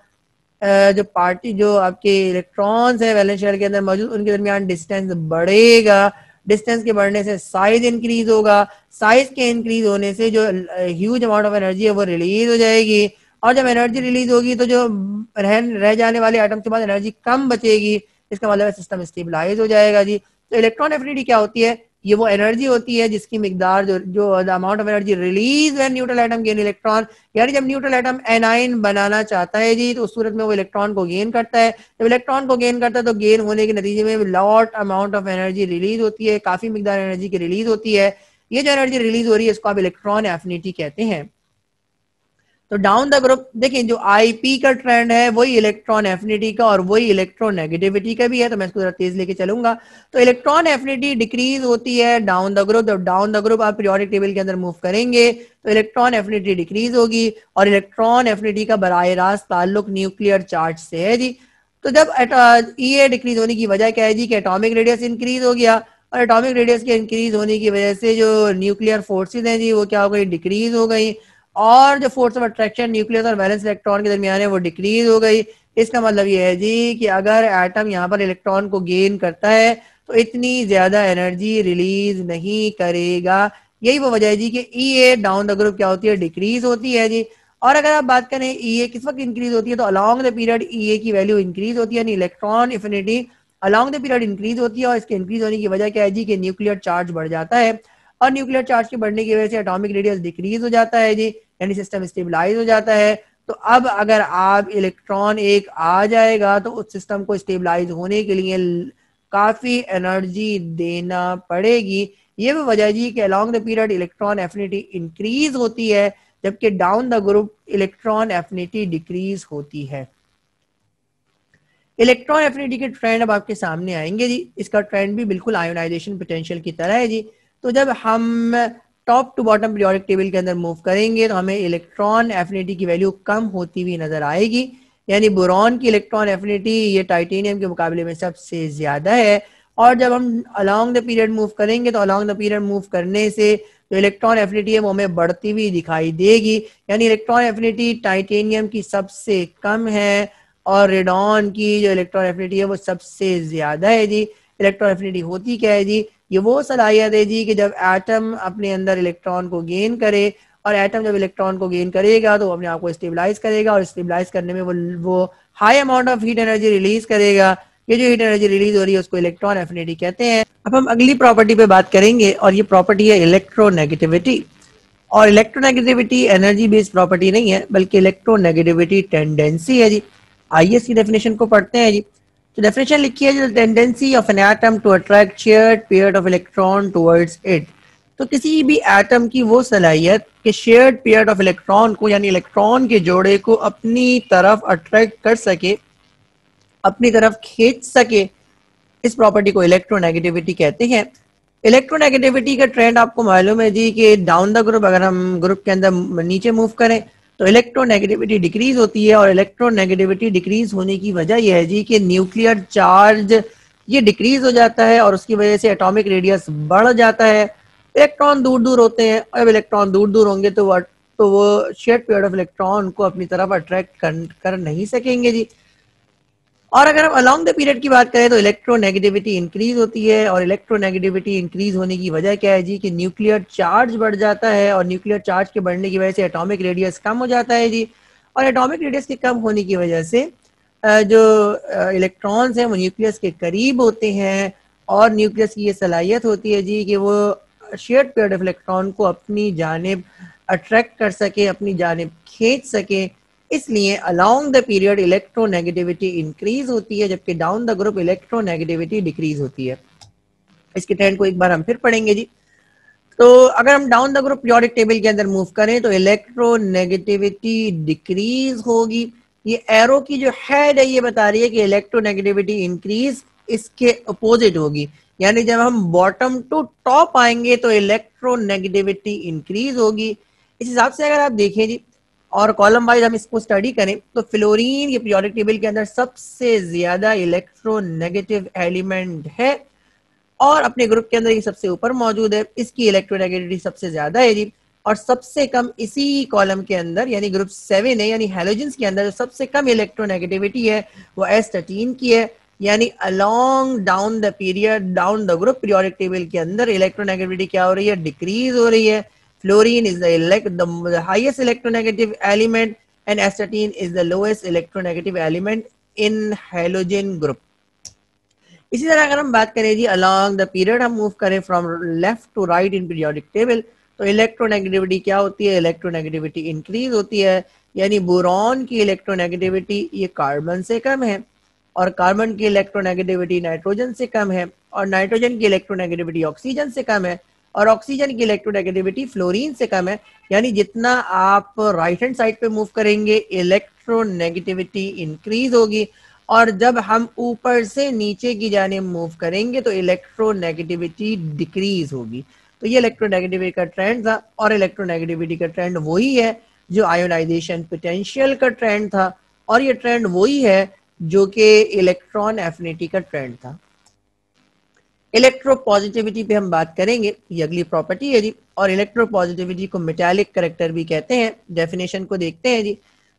जो आपके इलेक्ट्रॉन्स है वैलेंस शेल के अंदर मौजूद उनके दरमियान डिस्टेंस बढ़ेगा, डिस्टेंस के बढ़ने से साइज इंक्रीज होगा, साइज के इंक्रीज होने से जो ह्यूज अमाउंट ऑफ एनर्जी है वो रिलीज हो जाएगी, और जब एनर्जी रिलीज होगी तो जो रह जाने वाले एटम के बाद एनर्जी कम बचेगी, इसका मतलब सिस्टम स्टेबलाइज हो जाएगा जी। तो इलेक्ट्रॉन एफिनिटी क्या होती है, ये वो एनर्जी होती है जिसकी मिकदार जो the amount of energy release when neutral atom gain electron, यानी जब न्यूट्रल एटम एनाइन बनाना चाहता है जी तो उस सूरत में वो इलेक्ट्रॉन को गेन करता है, जब इलेक्ट्रॉन को गेन करता है तो गेन होने के नतीजे में lot amount of energy release होती है, काफी मिकदार एनर्जी की रिलीज होती है। ये जो एनर्जी रिलीज हो रही है इसको आप इलेक्ट्रॉन एफिनिटी कहते हैं। तो डाउन द ग्रुप देखिए जो आईपी का ट्रेंड है वही इलेक्ट्रॉन एफिनिटी का और वही इलेक्ट्रॉन नेगेटिविटी का भी है, तो मैं इसको जरा तेज लेके चलूंगा। तो इलेक्ट्रॉन एफिनिटी डिक्रीज होती है डाउन द ग्रुप, जब डाउन द ग्रुप आप पीरियोडिक टेबल के अंदर मूव करेंगे तो इलेक्ट्रॉन एफिनिटी डिक्रीज होगी, और इलेक्ट्रॉन एफिनिटी का बराह रास्त ताल्लुक न्यूक्लियर चार्ज से है जी। तो जब ई डिक्रीज होने की वजह क्या है जी कि एटॉमिक रेडियस इंक्रीज हो गया, और एटॉमिक रेडियस के इंक्रीज होने की वजह से जो न्यूक्लियर फोर्सेज हैं जी वो क्या हो गई, डिक्रीज हो गई, और जो फोर्स ऑफ अट्रैक्शन न्यूक्लियस और वैलेंस इलेक्ट्रॉन के दरमियान है वो डिक्रीज हो गई। इसका मतलब ये है जी कि अगर एटम यहाँ पर इलेक्ट्रॉन को गेन करता है तो इतनी ज्यादा एनर्जी रिलीज नहीं करेगा, यही वो वजह है जी कि ई ए डाउन द ग्रुप क्या होती है, डिक्रीज होती है जी। और अगर आप बात करें ई ए किस वक्त इंक्रीज होती है, तो अलॉन्ग द पीरियड ई ए की वैल्यू इंक्रीज होती है, यानी electron affinity along the period increase होती है, और इसके इंक्रीज होने की वजह क्या है जी कि न्यूक्लियर चार्ज बढ़ जाता है, और न्यूक्लियर चार्ज के बढ़ने की वजह से एटॉमिक रेडियस डिक्रीज हो जाता है जी, यानी सिस्टम स्टेबलाइज हो जाता है। तो अब अगर आप इलेक्ट्रॉन एक आ जाएगा तो उस सिस्टम को स्टेबलाइज होने के लिए काफी एनर्जी देना पड़ेगी, ये भी वजह जी कि along the period electron affinity increase होती है जबकि down the group electron affinity decrease होती है। इलेक्ट्रॉन एफिनिटी के ट्रेंड अब आपके सामने आएंगे जी, इसका ट्रेंड भी बिल्कुल आयोनाइजेशन पोटेंशियल की तरह है जी। तो जब हम top to bottom periodic table के अंदर मूव करेंगे तो हमें इलेक्ट्रॉन एफिनिटी की वैल्यू कम होती हुई नजर आएगी, यानी बोरॉन की इलेक्ट्रॉन एफिनिटी ये टाइटेनियम के मुकाबले में सबसे ज्यादा है, और जब हम अलोंग द पीरियड मूव करेंगे तो अलोंग द पीरियड मूव करने से जो इलेक्ट्रॉन एफिनिटी है वो हमें बढ़ती हुई दिखाई देगी, यानी इलेक्ट्रॉन एफिनिटी टाइटेनियम की सबसे कम है और रेडॉन की जो इलेक्ट्रॉन एफिनिटी है वो सबसे ज्यादा है जी। इलेक्ट्रॉन एफिनिटी होती क्या है जी, ये वो सलाहियत है जी कि जब एटम अपने अंदर इलेक्ट्रॉन को गेन करे, और एटम जब इलेक्ट्रॉन को गेन करेगा तो अपने आप को स्टेबलाइज करेगा, और स्टेबलाइज करने में वो high amount of heat energy release करेगा। ये जो हीट एनर्जी रिलीज हो रही है उसको इलेक्ट्रॉन एफिनिटी कहते हैं। अब हम अगली प्रॉपर्टी पे बात करेंगे और ये प्रॉपर्टी है इलेक्ट्रोनेगेटिविटी। और इलेक्ट्रोनेगेटिविटी एनर्जी बेस्ड प्रॉपर्टी नहीं है बल्कि इलेक्ट्रोनेगेटिविटी टेंडेंसी है जी। आइए इसकी डेफिनेशन को पढ़ते हैं जी। तो डेफिनेशन लिखी है जो tendency of an atom to attract shared pair of electron towards it. तो किसी भी एटम की वो सलाहियत कि शेयर्ड पेयर ऑफ इलेक्ट्रॉन को यानी इलेक्ट्रॉन के जोड़े को अपनी तरफ अट्रैक्ट कर सके, अपनी तरफ खींच सके, इस प्रॉपर्टी को इलेक्ट्रोनेगेटिविटी कहते हैं। इलेक्ट्रोनेगेटिविटी का ट्रेंड आपको मालूम है जी कि डाउन द ग्रुप अगर हम ग्रुप के अंदर नीचे मूव करें तो इलेक्ट्रोनेगेटिविटी डिक्रीज होती है, और इलेक्ट्रोनेगेटिविटी डिक्रीज होने की वजह यह है जी कि न्यूक्लियर चार्ज ये डिक्रीज हो जाता है और उसकी वजह से एटॉमिक रेडियस बढ़ जाता है। इलेक्ट्रॉन दूर दूर होते हैं, और जब इलेक्ट्रॉन दूर दूर होंगे तो वो शेयर्ड पेयर ऑफ इलेक्ट्रॉन को अपनी तरफ अट्रैक्ट कर नहीं सकेंगे जी। और अगर हम अलोंग द पीरियड की बात करें तो इलेक्ट्रोनेगेटिविटी इंक्रीज होती है, और इलेक्ट्रोनेगेटिविटी इंक्रीज होने की वजह क्या है जी कि न्यूक्लियर चार्ज बढ़ जाता है, और न्यूक्लियर चार्ज के बढ़ने की वजह से एटॉमिक रेडियस कम हो जाता है जी। और एटॉमिक रेडियस के कम होने की वजह से जो इलेक्ट्रॉन्स हैं वो न्यूक्लियस के करीब होते हैं, और न्यूक्लियस की ये सलाहियत होती है जी कि वो शेयर्ड पेयर ऑफ इलेक्ट्रॉन को अपनी जानिब अट्रैक्ट कर सके, अपनी जानिब खींच सके। इसलिए along the period electronegativity increase होती है जबकि down the group electronegativity decrease होती है। इसके ट्रेंड को एक बार हम फिर पढ़ेंगे जी। तो अगर हम down the group periodic table के अंदर मूव करें तो इलेक्ट्रोनेगेटिविटी डिक्रीज होगी। ये एरो की जो हेड है ये बता रही है कि इलेक्ट्रोनेगेटिविटी इंक्रीज इसके अपोजिट होगी, यानी जब हम बॉटम टू टॉप आएंगे तो इलेक्ट्रोनेगेटिविटी इंक्रीज होगी। इस हिसाब से अगर आप देखें जी और कॉलम वाइज हम इसको स्टडी करें तो फ्लोरीन ये पीरियोडिक टेबल के अंदर सबसे ज्यादा इलेक्ट्रोनेगेटिव एलिमेंट है और अपने ग्रुप के अंदर ये सबसे ऊपर मौजूद है, इसकी इलेक्ट्रोनेगेटिविटी सबसे ज्यादा है जी। और सबसे कम इसी कॉलम के अंदर यानी ग्रुप 7 है, यानी हैलोजेंस के अंदर जो सबसे कम इलेक्ट्रोनेगेटिविटी है वो S13 की है, यानी along down the period down the group periodic table के अंदर इलेक्ट्रोनेगेटिविटी क्या हो रही है, डिक्रीज हो रही है। Fluorine is the highest electronegative element and S13 is the lowest electronegative element in halogen group. इसी तरह अगर हम बात करें जी अलोंग द पीरियड, हम मूव करें from left to right in periodic table, तो इलेक्ट्रोनेगेटिविटी क्या होती है, इलेक्ट्रोनेगेटिविटी इंक्रीज होती है, यानी बोरॉन की इलेक्ट्रोनेगेटिविटी ये कार्बन से कम है और कार्बन की इलेक्ट्रोनेगेटिविटी नाइट्रोजन से कम है और नाइट्रोजन की इलेक्ट्रोनेगेटिविटी ऑक्सीजन से कम है और ऑक्सीजन की इलेक्ट्रोनेगेटिविटी फ्लोरीन से कम है। यानी जितना आप राइट हैंड साइड पे मूव करेंगे इलेक्ट्रोनेगेटिविटी इंक्रीज होगी और जब हम ऊपर से नीचे की जाने मूव करेंगे तो इलेक्ट्रोनेगेटिविटी डिक्रीज होगी। तो ये इलेक्ट्रोनेगेटिविटी का ट्रेंड था और इलेक्ट्रोनेगेटिविटी का ट्रेंड वही है जो आयोनाइजेशन पोटेंशियल का ट्रेंड था और ये ट्रेंड वही है जो कि इलेक्ट्रॉन एफिनिटी का ट्रेंड था। इलेक्ट्रोपॉजिटिविटी पे हम बात करेंगे, ये अगली प्रॉपर्टी है जी और इलेक्ट्रोपॉजिटिविटी को मेटालिक करैक्टर भी कहते हैं। डेफिनेशन को देखते हैं जी,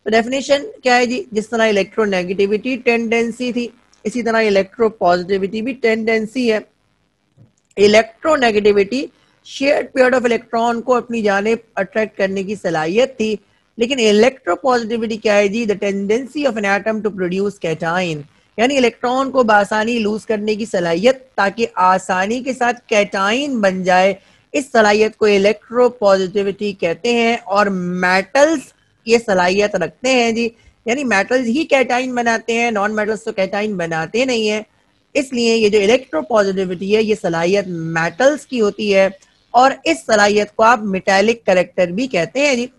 तो डेफिनेशन क्या है जी, जिस तरह इलेक्ट्रोनेगेटिविटी टेंडेंसी थी इसी तरह इलेक्ट्रोपॉजिटिविटी भी टेंडेंसी है। Electronegativity shared pair of electron को अपनी जानिब अट्रैक्ट करने की सलाहियत थी, लेकिन इलेक्ट्रोपॉजिटिविटी क्या है जी, the tendency of an atom to produce cation, यानी इलेक्ट्रॉन को बासानी लूज करने की सलाहियत ताकि आसानी के साथ कैटाइन बन जाए, इस सलाहियत को इलेक्ट्रोपॉजिटिविटी कहते हैं। और मेटल्स ये सलाहियत रखते हैं जी, यानी मेटल्स ही कैटाइन बनाते हैं, नॉन मेटल्स तो कैटाइन बनाते नहीं है, इसलिए ये जो इलेक्ट्रोपॉजिटिविटी है ये सलाहियत मेटल्स की होती है और इस सलाहियत को आप मेटालिक कैरेक्टर भी कहते हैं जी।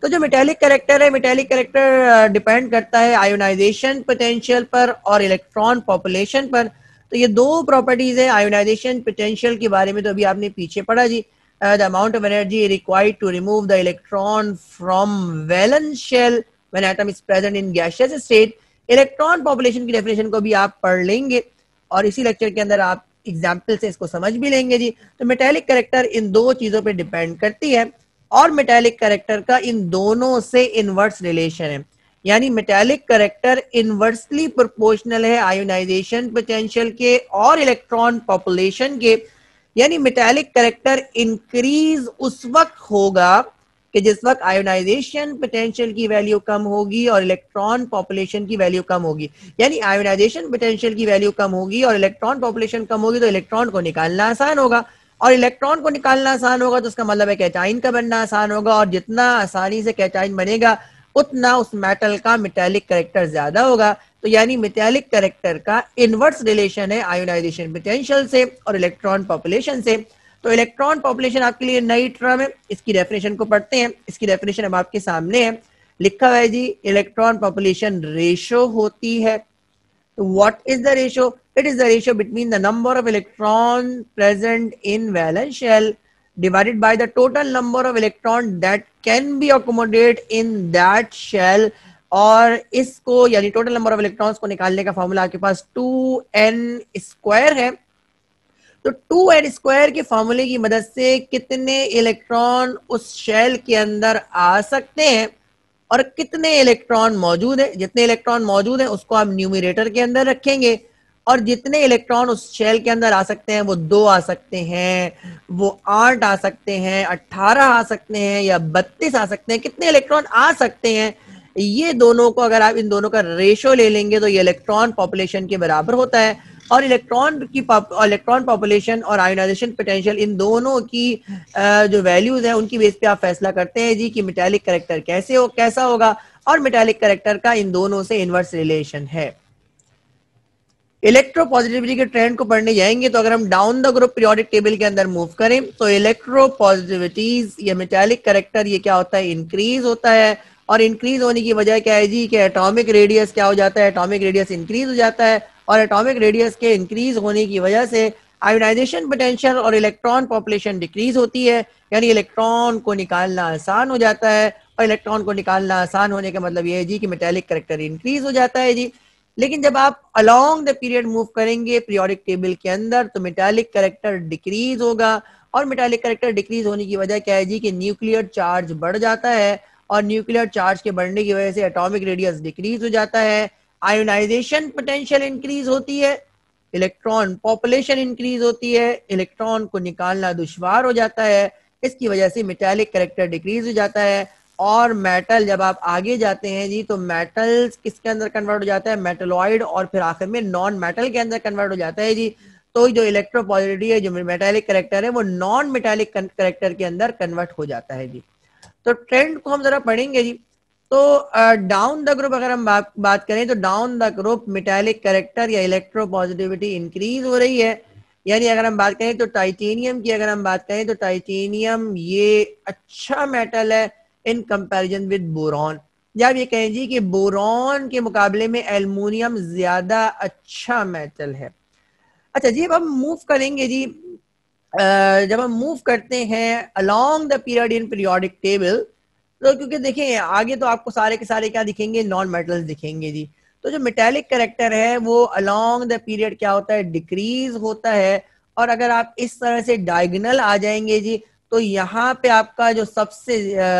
तो जो मेटालिक कैरेक्टर है, मेटालिक कैरेक्टर डिपेंड करता है आयोनाइजेशन पोटेंशियल पर और इलेक्ट्रॉन पॉपुलेशन पर। तो ये दो प्रॉपर्टीज है। आयोनाइजेशन पोटेंशियल के बारे में तो अभी आपने पीछे पढ़ा जी, the amount of energy required to remove the electron from valence shell when atom is present in gaseous state. Electron population की डेफिनेशन को भी आप पढ़ लेंगे और इसी लेक्चर के अंदर आप एग्जाम्पल से इसको समझ भी लेंगे जी। तो मेटालिक कैरेक्टर इन दो चीजों पे डिपेंड करती है और मेटालिक कैरेक्टर का इन दोनों से इनवर्स रिलेशन है, यानी मेटालिक कैरेक्टर इनवर्सली प्रोपोर्शनल है आयोनाइजेशन पोटेंशियल के और इलेक्ट्रॉन पॉपुलेशन के। यानी मेटालिक कैरेक्टर इंक्रीज उस वक्त होगा कि जिस वक्त आयोनाइजेशन पोटेंशियल की वैल्यू कम होगी और इलेक्ट्रॉन पॉपुलेशन की वैल्यू कम होगी। यानी आयोनाइजेशन पोटेंशियल की वैल्यू कम होगी और इलेक्ट्रॉन पॉपुलेशन कम होगी तो इलेक्ट्रॉन को निकालना आसान होगा और इलेक्ट्रॉन को निकालना आसान होगा तो उसका मतलब है कैटाइन का बनना आसान होगा और जितना आसानी से कैटाइन बनेगा उतना उस मेटल का मेटालिक कैरेक्टर ज्यादा होगा। तो यानी मेटालिक कैरेक्टर का इनवर्स रिलेशन है आयोनाइजेशन पोटेंशियल से और इलेक्ट्रॉन पॉपुलेशन से। तो इलेक्ट्रॉन पॉपुलेशन आपके लिए नई टर्म है, इसकी डेफिनेशन को पढ़ते हैं। इसकी डेफिनेशन अब आपके सामने है, लिखा हुआ है जी, इलेक्ट्रॉन पॉपुलेशन रेशो होती है। तो what is the ratio? It is the ratio between the number of electron present in valence shell divided by the total number of electron that can be accommodated in that shell। और इसको यानी total number of electrons को निकालने का formula आपके पास 2n² है। तो 2n² के फॉर्मूले की मदद से कितने इलेक्ट्रॉन उस शेल के अंदर आ सकते हैं और कितने इलेक्ट्रॉन मौजूद है, जितने इलेक्ट्रॉन मौजूद है उसको आप न्यूमरेटर के अंदर रखेंगे और जितने इलेक्ट्रॉन उस शेल के अंदर आ सकते हैं वो 2 आ सकते हैं, वो 8 आ सकते हैं, 18 आ सकते हैं या 32 आ सकते हैं। कितने इलेक्ट्रॉन आ सकते हैं ये दोनों को अगर आप इन दोनों का रेशो ले लेंगे तो ये इलेक्ट्रॉन पॉपुलेशन के बराबर होता है और इलेक्ट्रॉन पॉपुलेशन और आयोनाइजेशन पोटेंशियल इन दोनों की जो वैल्यूज है उनकी बेस पे आप फैसला करते हैं जी कि मेटालिक कैरेक्टर कैसा होगा और मेटालिक कैरेक्टर का इन दोनों से इनवर्स रिलेशन है। इलेक्ट्रोपॉजिटिविटी के ट्रेंड को पढ़ने जाएंगे तो अगर हम down the group periodic table के अंदर मूव करें तो इलेक्ट्रोपॉजिटिविटीज या मेटालिक कैरेक्टर ये क्या होता है, इंक्रीज होता है। और इंक्रीज होने की वजह क्या है जी कि एटॉमिक रेडियस क्या हो जाता है, एटॉमिक रेडियस इंक्रीज हो जाता है और एटॉमिक रेडियस के इंक्रीज होने की वजह से आयोनाइजेशन पोटेंशियल और इलेक्ट्रॉन पॉपुलेशन डिक्रीज होती है, यानी इलेक्ट्रॉन को निकालना आसान हो जाता है। और इलेक्ट्रॉन को निकालना आसान होने का मतलब ये है जी कि मेटेलिक कैरेक्टर इंक्रीज हो जाता है जी। लेकिन जब आप अलोंग द पीरियड मूव करेंगे पीरियोडिक टेबल के अंदर तो मेटालिक कैरेक्टर डिक्रीज होगा। और मेटालिक कैरेक्टर डिक्रीज होने की वजह क्या है जी कि न्यूक्लियर चार्ज बढ़ जाता है, और न्यूक्लियर चार्ज के बढ़ने की वजह से एटॉमिक रेडियस डिक्रीज हो जाता है, आयोनाइजेशन पोटेंशियल इंक्रीज होती है, इलेक्ट्रॉन पॉपुलेशन इंक्रीज होती है, इलेक्ट्रॉन को निकालना दुश्वार हो जाता है। इसकी वजह से मेटालिक कैरेक्टर डिक्रीज हो जाता है। और मेटल जब आप आगे जाते हैं जी तो मेटल्स किसके अंदर कन्वर्ट हो जाता है, मेटलॉइड, और फिर आखिर में नॉन मेटल के अंदर कन्वर्ट हो जाता है जी। तो जो इलेक्ट्रोपॉजिटिविटी है, जो मेटालिक कैरेक्टर है, वो नॉन मेटालिक कैरेक्टर के अंदर कन्वर्ट हो जाता है जी। तो ट्रेंड को हम जरा पढ़ेंगे जी। तो डाउन द ग्रुप अगर हम बात करें तो down the group metallic character या इलेक्ट्रोपॉजिटिविटी इंक्रीज हो रही है। यानी अगर हम बात करें तो टाइटेनियम की अगर हम बात करें तो टाइटेनियम ये अच्छा मेटल है इन कंपैरिजन विद बोरॉन। जब ये कहें जी कि बोरॉन के मुकाबले में एल्युमिनियम ज्यादा अच्छा मेटल है। अच्छा जी, अब हम मूव करेंगे जी। जब हम मूव करते हैं along the period in periodic table, तो क्योंकि देखें आगे तो आपको सारे के सारे क्या दिखेंगे, नॉन मेटल्स दिखेंगे जी। तो जो मेटालिक कैरेक्टर है वो अलोंग द पीरियड क्या होता है, डिक्रीज होता है। और अगर आप इस तरह से डायगोनल आ जाएंगे जी तो यहाँ पे आपका जो सबसे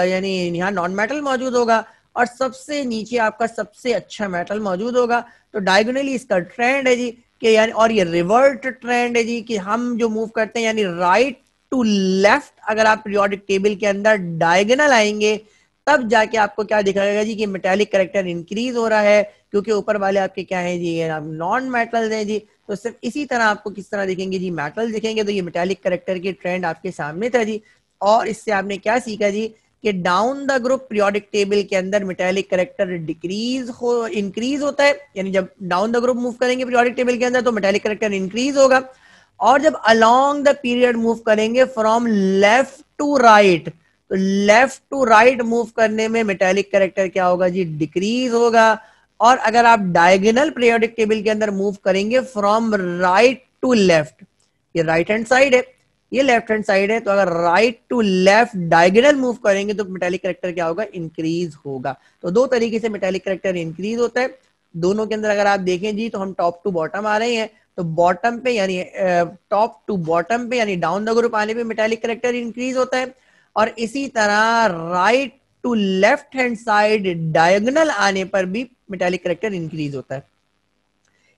यानी यहाँ नॉन मेटल मौजूद होगा और सबसे नीचे आपका सबसे अच्छा मेटल मौजूद होगा। तो डायगोनली इसका ट्रेंड है जी कि यानी, और ये रिवर्ट ट्रेंड है जी कि हम जो मूव करते हैं यानी राइट टू लेफ्ट, अगर आप पीरियोडिक टेबल के अंदर डायगोनल आएंगे तब जाके आपको क्या दिखाएगा जी कि मेटालिक कैरेक्टर इंक्रीज हो रहा है, क्योंकि ऊपर वाले आपके क्या है जी, नॉन मेटल्स हैं जी। तो सिर्फ इसी तरह आपको किस तरह दिखेंगे जी, मेटल दिखेंगे। तो ये मेटालिक कैरेक्टर की ट्रेंड आपके सामने था जी। और इससे आपने क्या सीखा जी कि down the group periodic table के अंदर मेटालिक कैरेक्टर डिक्रीज हो इंक्रीज होता है, यानी जब डाउन द ग्रुप मूव करेंगे पीरियोडिक टेबल के अंदर तो मेटालिक कैरेक्टर इंक्रीज होगा। और जब अलोंग द पीरियड मूव करेंगे फ्रॉम लेफ्ट टू राइट, तो लेफ्ट टू राइट मूव करने में मेटालिक कैरेक्टर क्या होगा जी, डिक्रीज होगा। और अगर आप डायगोनल पीरियोडिक टेबल के अंदर मूव करेंगे फ्रॉम राइट टू लेफ्ट, ये राइट हैंड साइड है, ये लेफ्ट हैंड साइड है, तो अगर right to left diagonal move करेंगे तो मेटालिक कैरेक्टर क्या होगा, इंक्रीज होगा। तो दो तरीके से मेटालिक कैरेक्टर इंक्रीज होता है। दोनों के अंदर अगर आप देखें जी तो हम टॉप टू बॉटम आ रहे हैं, तो बॉटम पे यानी टॉप टू बॉटम पे यानी डाउन द ग्रुप आने पे मेटालिक कैरेक्टर इंक्रीज होता है। और इसी तरह right to left hand side diagonal आने पर भी मेटालिक कैरेक्टर इंक्रीज होता है।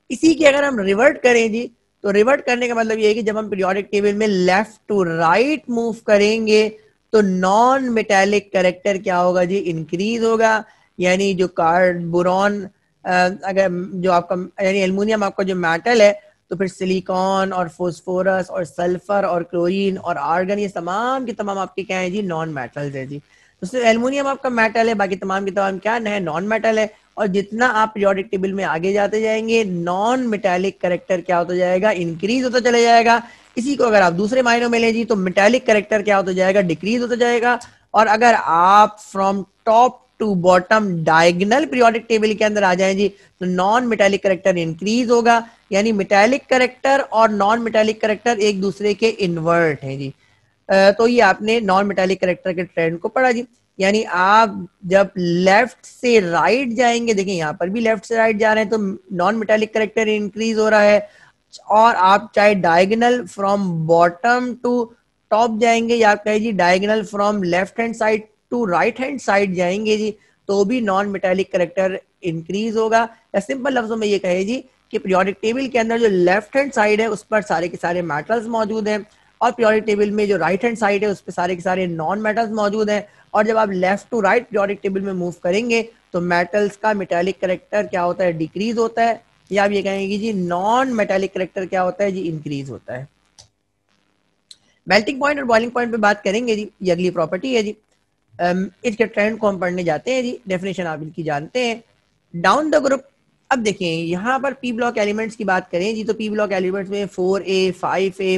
इसी की अगर हम रिवर्ट करें जी तो रिवर्ट करने का मतलब ये है कि जब हम पीरियोडिक टेबल में लेफ्ट टू राइट मूव करेंगे तो नॉन मेटालिक कैरेक्टर क्या होगा जी, इंक्रीज होगा। यानी जो कार्ड बोरॉन अगर जो आपका यानी एल्युमिनियम आपका जो मेटल है, तो फिर सिलिकॉन और फोस्फोरस और सल्फर और क्लोरीन और आर्गन ये तमाम के तमाम आपके क्या है जी, नॉन मेटल्स है जी। तो सिर्फ एल्युमिनियम आपका मेटल है, बाकी तमाम के तमाम क्या है, नॉन मेटल है। और जितना आप पीरियोडिक टेबल में आगे जाते जाएंगे नॉन मेटालिक कैरेक्टर क्या होता जाएगा, इंक्रीज होता चला जाएगा। इसी को अगर आप दूसरे मायनों में लें जी तो मेटालिक कैरेक्टर क्या होता जाएगा, डिक्रीज होता जाएगा। और अगर आप from top to bottom diagonal periodic table के अंदर आ जाएं जी तो नॉन मेटालिक कैरेक्टर इंक्रीज होगा। यानी मेटालिक कैरेक्टर और नॉन मेटालिक कैरेक्टर एक दूसरे के इन्वर्ट हैं जी। तो ये आपने नॉन मेटालिक कैरेक्टर के ट्रेंड को पढ़ा जी। यानी आप जब लेफ्ट से राइट जाएंगे, देखिए यहाँ पर भी लेफ्ट से राइट जा रहे हैं तो नॉन मेटालिक कैरेक्टर इंक्रीज हो रहा है। और आप चाहे diagonal from bottom to top जाएंगे या आप कहे जी diagonal from left hand side to right hand side जाएंगे जी, तो भी नॉन मेटालिक कैरेक्टर इंक्रीज होगा। या सिंपल लफ्जों में ये कहे जी कि पीरियोडिक टेबल के अंदर जो लेफ्ट हैंड साइड है उस पर सारे के सारे मेटल्स मौजूद हैं, और पीरियोडिक टेबल में जो राइट हैंड साइड है उस पर सारे के सारे नॉन मेटल्स मौजूद हैं। और जब आप left to right periodic table में मूव करेंगे तो मेटल्स का मेटालिक कैरेक्टर क्या होता है, डिक्रीज होता है। या आप ये कहेंगे जी नॉन मेटालिक कैरेक्टर क्या होता है जी, इंक्रीज होता है। मेल्टिंग पॉइंट और बॉइलिंग पॉइंट पे बात करेंगे जी, ये अगली प्रॉपर्टी है जी। इसके ट्रेंड को हम पढ़ने जाते हैं जी, डेफिनेशन आप इनकी जानते हैं। डाउन द ग्रुप, अब देखिए यहाँ पर पी ब्लॉक एलिमेंट्स की बात करें जी तो पी ब्लॉक एलिमेंट्स में 4A 5A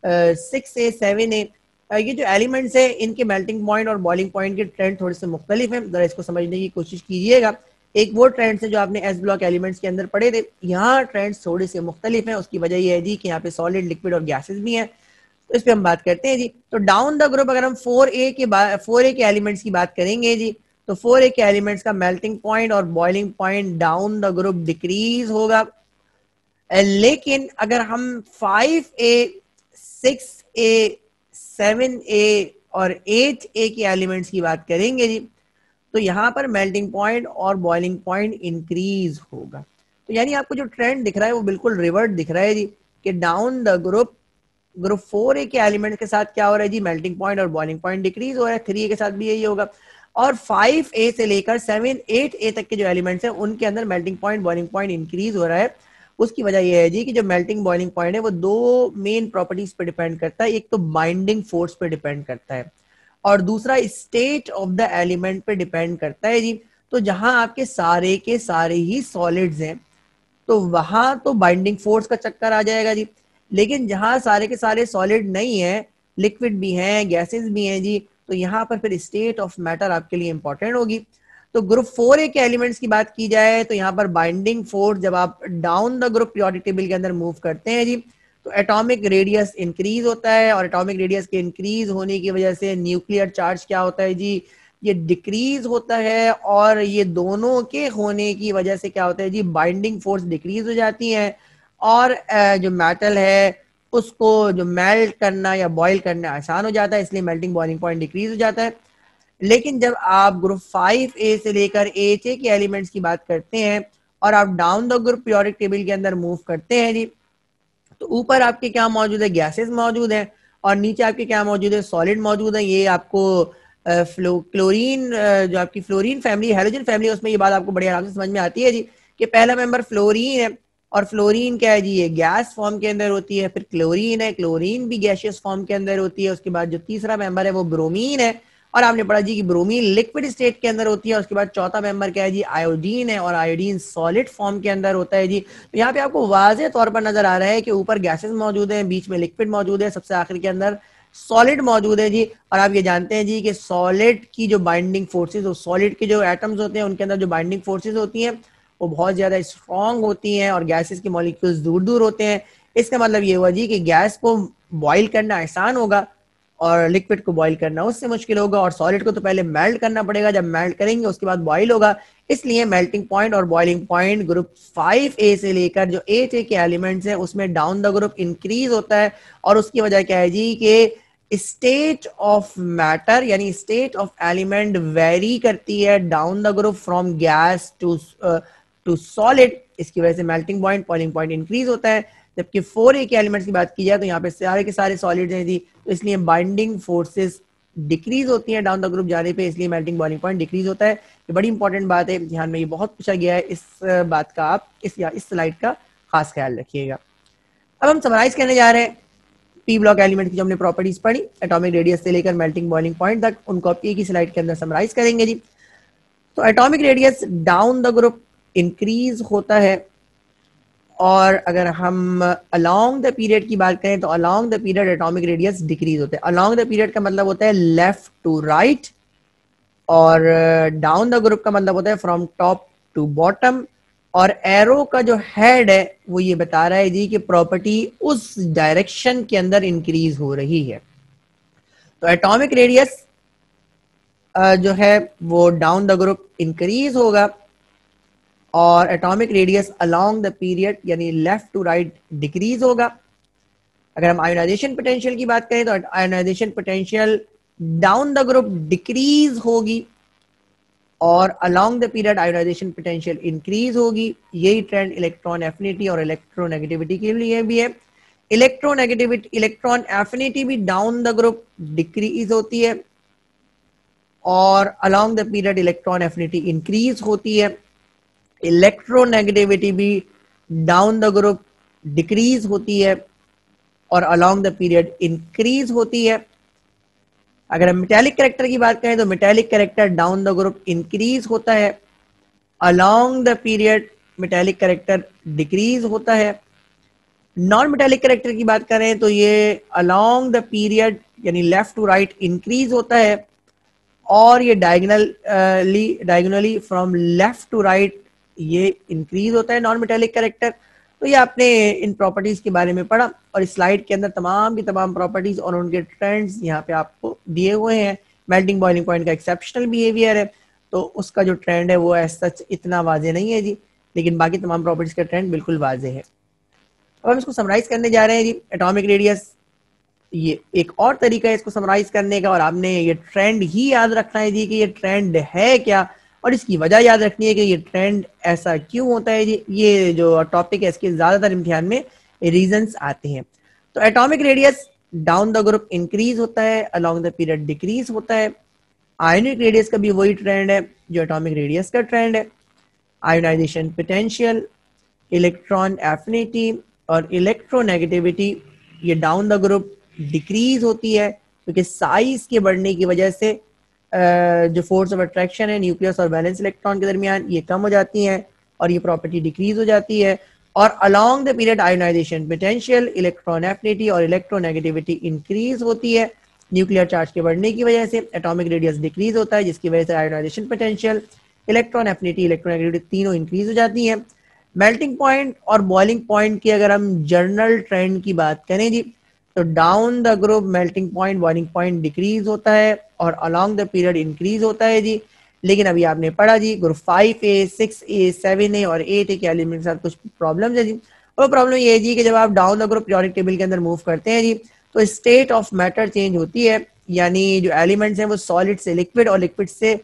6A 7A ये जो एलिमेंट्स है इनके मेल्टिंग पॉइंट और बॉइलिंग पॉइंट के ट्रेंड थोड़े से मुख्तलिफ हैं, जरा इसको समझने की कोशिश कीजिएगा। एक वो ट्रेंड्स है जो आपने एस ब्लॉक एलिमेंट्स के अंदर पढ़े थे, यहाँ ट्रेंड्स थोड़े से मुख्तलिफ हैं। उसकी वजह यह है जी कि यहाँ पे सॉलिड, लिक्विड और गैसेस भी हैं, तो इस पर हम बात करते हैं जी। तो डाउन द ग्रुप अगर हम 4A के एलिमेंट्स की बात करेंगे जी, तो 4A के एलिमेंट्स का मेल्टिंग पॉइंट और boiling point down the group decrease होगा। लेकिन अगर हम 5A, 6A, 7A और 8A के एलिमेंट्स की बात करेंगे जी, तो यहां पर मेल्टिंग पॉइंट और बॉइलिंग पॉइंट इंक्रीज होगा। तो यानी आपको जो ट्रेंड दिख रहा है वो बिल्कुल रिवर्ट दिख रहा है जी, कि डाउन द ग्रुप 4A के एलिमेंट के साथ क्या हो रहा है जी, मेल्टिंग पॉइंट और बॉइलिंग पॉइंट डिक्रीज हो रहा है। 3A के साथ भी यही होगा। और 5A से लेकर 7, 8A तक के जो एलिमेंट्स हैं उनके अंदर melting point, boiling point increase हो रहा है। उसकी वजह यह है जी कि जो मेल्टिंग बॉइलिंग पॉइंट है वो दो मेन प्रॉपर्टीज पे डिपेंड करता है। एक तो बाइंडिंग फोर्स पे डिपेंड करता है और दूसरा स्टेट ऑफ द एलिमेंट पे डिपेंड करता है जी। तो जहां आपके सारे के सारे ही सॉलिड्स हैं तो वहां तो बाइंडिंग फोर्स का चक्कर आ जाएगा जी। लेकिन जहां सारे के सारे सॉलिड नहीं है, लिक्विड भी हैं, गैसेस भी हैं जी, तो यहाँ पर फिर स्टेट ऑफ मैटर आपके लिए इंपॉर्टेंट होगी। तो ग्रुप 4A के एलिमेंट्स की बात की जाए तो यहाँ पर बाइंडिंग फोर्स, जब आप down the group periodic table के अंदर मूव करते हैं जी, तो एटॉमिक रेडियस इंक्रीज होता है और एटॉमिक रेडियस के इंक्रीज होने की वजह से न्यूक्लियर चार्ज क्या होता है जी, ये डिक्रीज होता है। और ये दोनों के होने की वजह से क्या होता है जी, बाइंडिंग फोर्स डिक्रीज हो जाती है और जो मेटल है उसको जो मेल्ट करना या बॉईल करना आसान हो जाता है, इसलिए मेल्टिंग बॉइलिंग पॉइंट डिक्रीज हो जाता है। लेकिन जब आप ग्रुप 5A से लेकर 8A के एलिमेंट्स की बात करते हैं और आप down the group periodic table के अंदर मूव करते हैं जी, तो ऊपर आपके क्या मौजूद है, गैसेस मौजूद हैं और नीचे आपके क्या मौजूद है, सॉलिड मौजूद है। ये आपको क्लोरीन, जो आपकी फ्लोरीन फैमिली, हेलोजन फैमिली, उसमें ये बात आपको बड़ी आराम से समझ में आती है जी कि पहला मेंबर फ्लोरीन है और फ्लोरीन क्या है जी, ये गैस फॉर्म के अंदर होती है। फिर क्लोरीन है, क्लोरीन भी गैसियस फॉर्म के अंदर होती है। उसके बाद जो तीसरा मेंबर है वो ब्रोमीन है और आपने पढ़ा जी कि ब्रोमीन लिक्विड स्टेट के अंदर होती है। उसके बाद चौथा मेंबर क्या है जी, आयोडीन है और आयोडीन सॉलिड फॉर्म के अंदर होता है जी। तो यहाँ पे आपको वाज़ेह तौर पर नजर आ रहा है कि ऊपर गैसेस मौजूद है, बीच में लिक्विड मौजूद है, सबसे आखिर के अंदर सॉलिड मौजूद है जी। और आप ये जानते हैं जी कि सॉलिड की जो बाइंडिंग फोर्सेज, सॉलिड के जो एटम्स होते हैं उनके अंदर जो बाइंडिंग फोर्सेज होती हैं वो बहुत ज्यादा स्ट्रॉन्ग होती हैं और गैसेस के मॉलिक्यूल्स दूर दूर होते हैं। इसका मतलब ये हुआ जी कि गैस को बॉईल करना आसान होगा और लिक्विड को बॉईल करना उससे मुश्किल होगा। और सॉलिड को तो पहले मेल्ट करना पड़ेगा, जब मेल्ट करेंगे उसके बाद बॉईल होगा। इसलिए मेल्टिंग पॉइंट और बॉइलिंग पॉइंट ग्रुप 5A से लेकर जो 8A के एलिमेंट्स हैं उसमें डाउन द ग्रुप इंक्रीज होता है। और उसकी वजह क्या है जी कि स्टेट ऑफ मैटर यानी स्टेट ऑफ एलिमेंट वेरी करती है down the group from gas to solid. इसकी वजह से melting point, boiling point increase होता है। जबकि 4A के एलिमेंट्स की बात की जाए तो यहाँ पे सारे के सारे सॉलिड हैं जी, तो इसलिए बाइंडिंग फोर्सेस डिक्रीज होती हैं डाउन द ग्रुप जाने पे, इसलिए मेल्टिंग बॉइलिंग पॉइंट डिक्रीज होता है। ये बड़ी इंपॉर्टेंट बात है, ध्यान में ये बहुत पूछा गया है। इस बात का आप इस स्लाइड का खास ख्याल रखिएगा। अब हम समराइज करने जा रहे हैं पी ब्लॉक एलिमेंट की जो हमने प्रॉपर्टीज पढ़ी एटॉमिक रेडियस से लेकर मेल्टिंग बॉइलिंग पॉइंट तक, उनको आप एक ही स्लाइड के अंदर समराइज करेंगे जी। तो atomic radius down the group increase होता है और अगर हम अलोंग द पीरियड की बात करें तो along the period atomic radius decrease होता है। अलोंग द पीरियड का मतलब होता है लेफ्ट टू राइट और डाउन द ग्रुप का मतलब होता है फ्रॉम टॉप टू बॉटम। और एरो का जो हेड है वो ये बता रहा है जी कि प्रॉपर्टी उस डायरेक्शन के अंदर इंक्रीज हो रही है। तो एटॉमिक रेडियस जो है वो डाउन द ग्रुप इंक्रीज होगा और atomic radius along the period यानी लेफ्ट टू राइट डिक्रीज होगा। अगर हम आयोनाइजेशन पोटेंशियल की बात करें तो ionization potential down the group decrease होगी और along the period ionization potential increase होगी। यही ट्रेंड इलेक्ट्रॉन एफिनिटी और इलेक्ट्रोनेगेटिविटी के लिए भी है। इलेक्ट्रोनेगेटिविटी, इलेक्ट्रॉन एफिनिटी भी डाउन द ग्रुप डिक्रीज होती है और along the period electron affinity increase होती है। इलेक्ट्रोनेगेटिविटी भी डाउन द ग्रुप डिक्रीज होती है और अलोंग द पीरियड इंक्रीज होती है। अगर हम मेटेलिक कैरेक्टर की बात करें तो metallic character down the group increase होता है, along the period metallic character decrease होता है। नॉन मेटेलिक कैरेक्टर की बात करें तो ये अलोंग द पीरियड यानी लेफ्ट टू राइट इंक्रीज होता है और ये diagonally from left to right ये इंक्रीज होता है नॉन मेटेलिक कैरेक्टर। तो ये आपने इन प्रॉपर्टीज के बारे में पढ़ा और इस स्लाइड के अंदर तमाम की तमाम प्रॉपर्टीज और उनके ट्रेंड्स यहाँ पे आपको दिए हुए हैं। मेल्टिंग बॉइलिंग पॉइंट का एक्सेप्शनल बिहेवियर है, तो उसका जो ट्रेंड है वो एज सच इतना वाजे नहीं है जी, लेकिन बाकी तमाम प्रॉपर्टीज का ट्रेंड बिल्कुल वाजे है। अब हम इसको समराइज करने जा रहे हैं जी। एटॉमिक रेडियस ये एक और तरीका है इसको समराइज करने का, और आपने ये ट्रेंड ही याद रखना है जी कि ये ट्रेंड है क्या, और इसकी वजह याद रखनी है कि ये ट्रेंड ऐसा क्यों होता है जी। ये जो टॉपिक है इसके ज्यादातर इम्तिहान में रीजंस आते हैं। तो atomic radius down the group increase होता है, अलोंग द पीरियड डिक्रीज होता है। आयोनिक रेडियस का भी वही ट्रेंड है जो एटॉमिक रेडियस का ट्रेंड है। आयोनाइजेशन पोटेंशियल, इलेक्ट्रॉन एफिनिटी और इलेक्ट्रोनेगेटिविटी ये डाउन द ग्रुप डिक्रीज होती है, क्योंकि साइज के बढ़ने की वजह से जो फोर्स ऑफ अट्रैक्शन है न्यूक्लियस और वैलेंस इलेक्ट्रॉन के दरमियान ये कम हो जाती हैं और ये प्रॉपर्टी डिक्रीज हो जाती है। और along the period ionization potential, electron affinity और इलेक्ट्रोनेगेटिविटी इंक्रीज होती है न्यूक्लियर चार्ज के बढ़ने की वजह से। एटॉमिक रेडियस डिक्रीज होता है जिसकी वजह से ionization potential, electron affinity, electronegativity तीनों इंक्रीज हो जाती हैं। मेल्टिंग पॉइंट और बॉइलिंग पॉइंट की अगर हम जनरल ट्रेंड की बात करें जी, तो down the group melting point boiling point decrease होता है और अलोंग द पीरियड इंक्रीज होता है जी। लेकिन अभी आपने पढ़ा जी ग्रुप 5A, 6A, 7A और 8A के एलिमेंट के साथ कुछ प्रॉब्लम्स है जी। वो प्रॉब्लम ये है जी कि जब आप down the group periodic table के अंदर मूव करते हैं जी, तो स्टेट ऑफ मैटर चेंज होती है, यानी जो एलिमेंट्स हैं वो सॉलिड से लिक्विड और लिक्विड से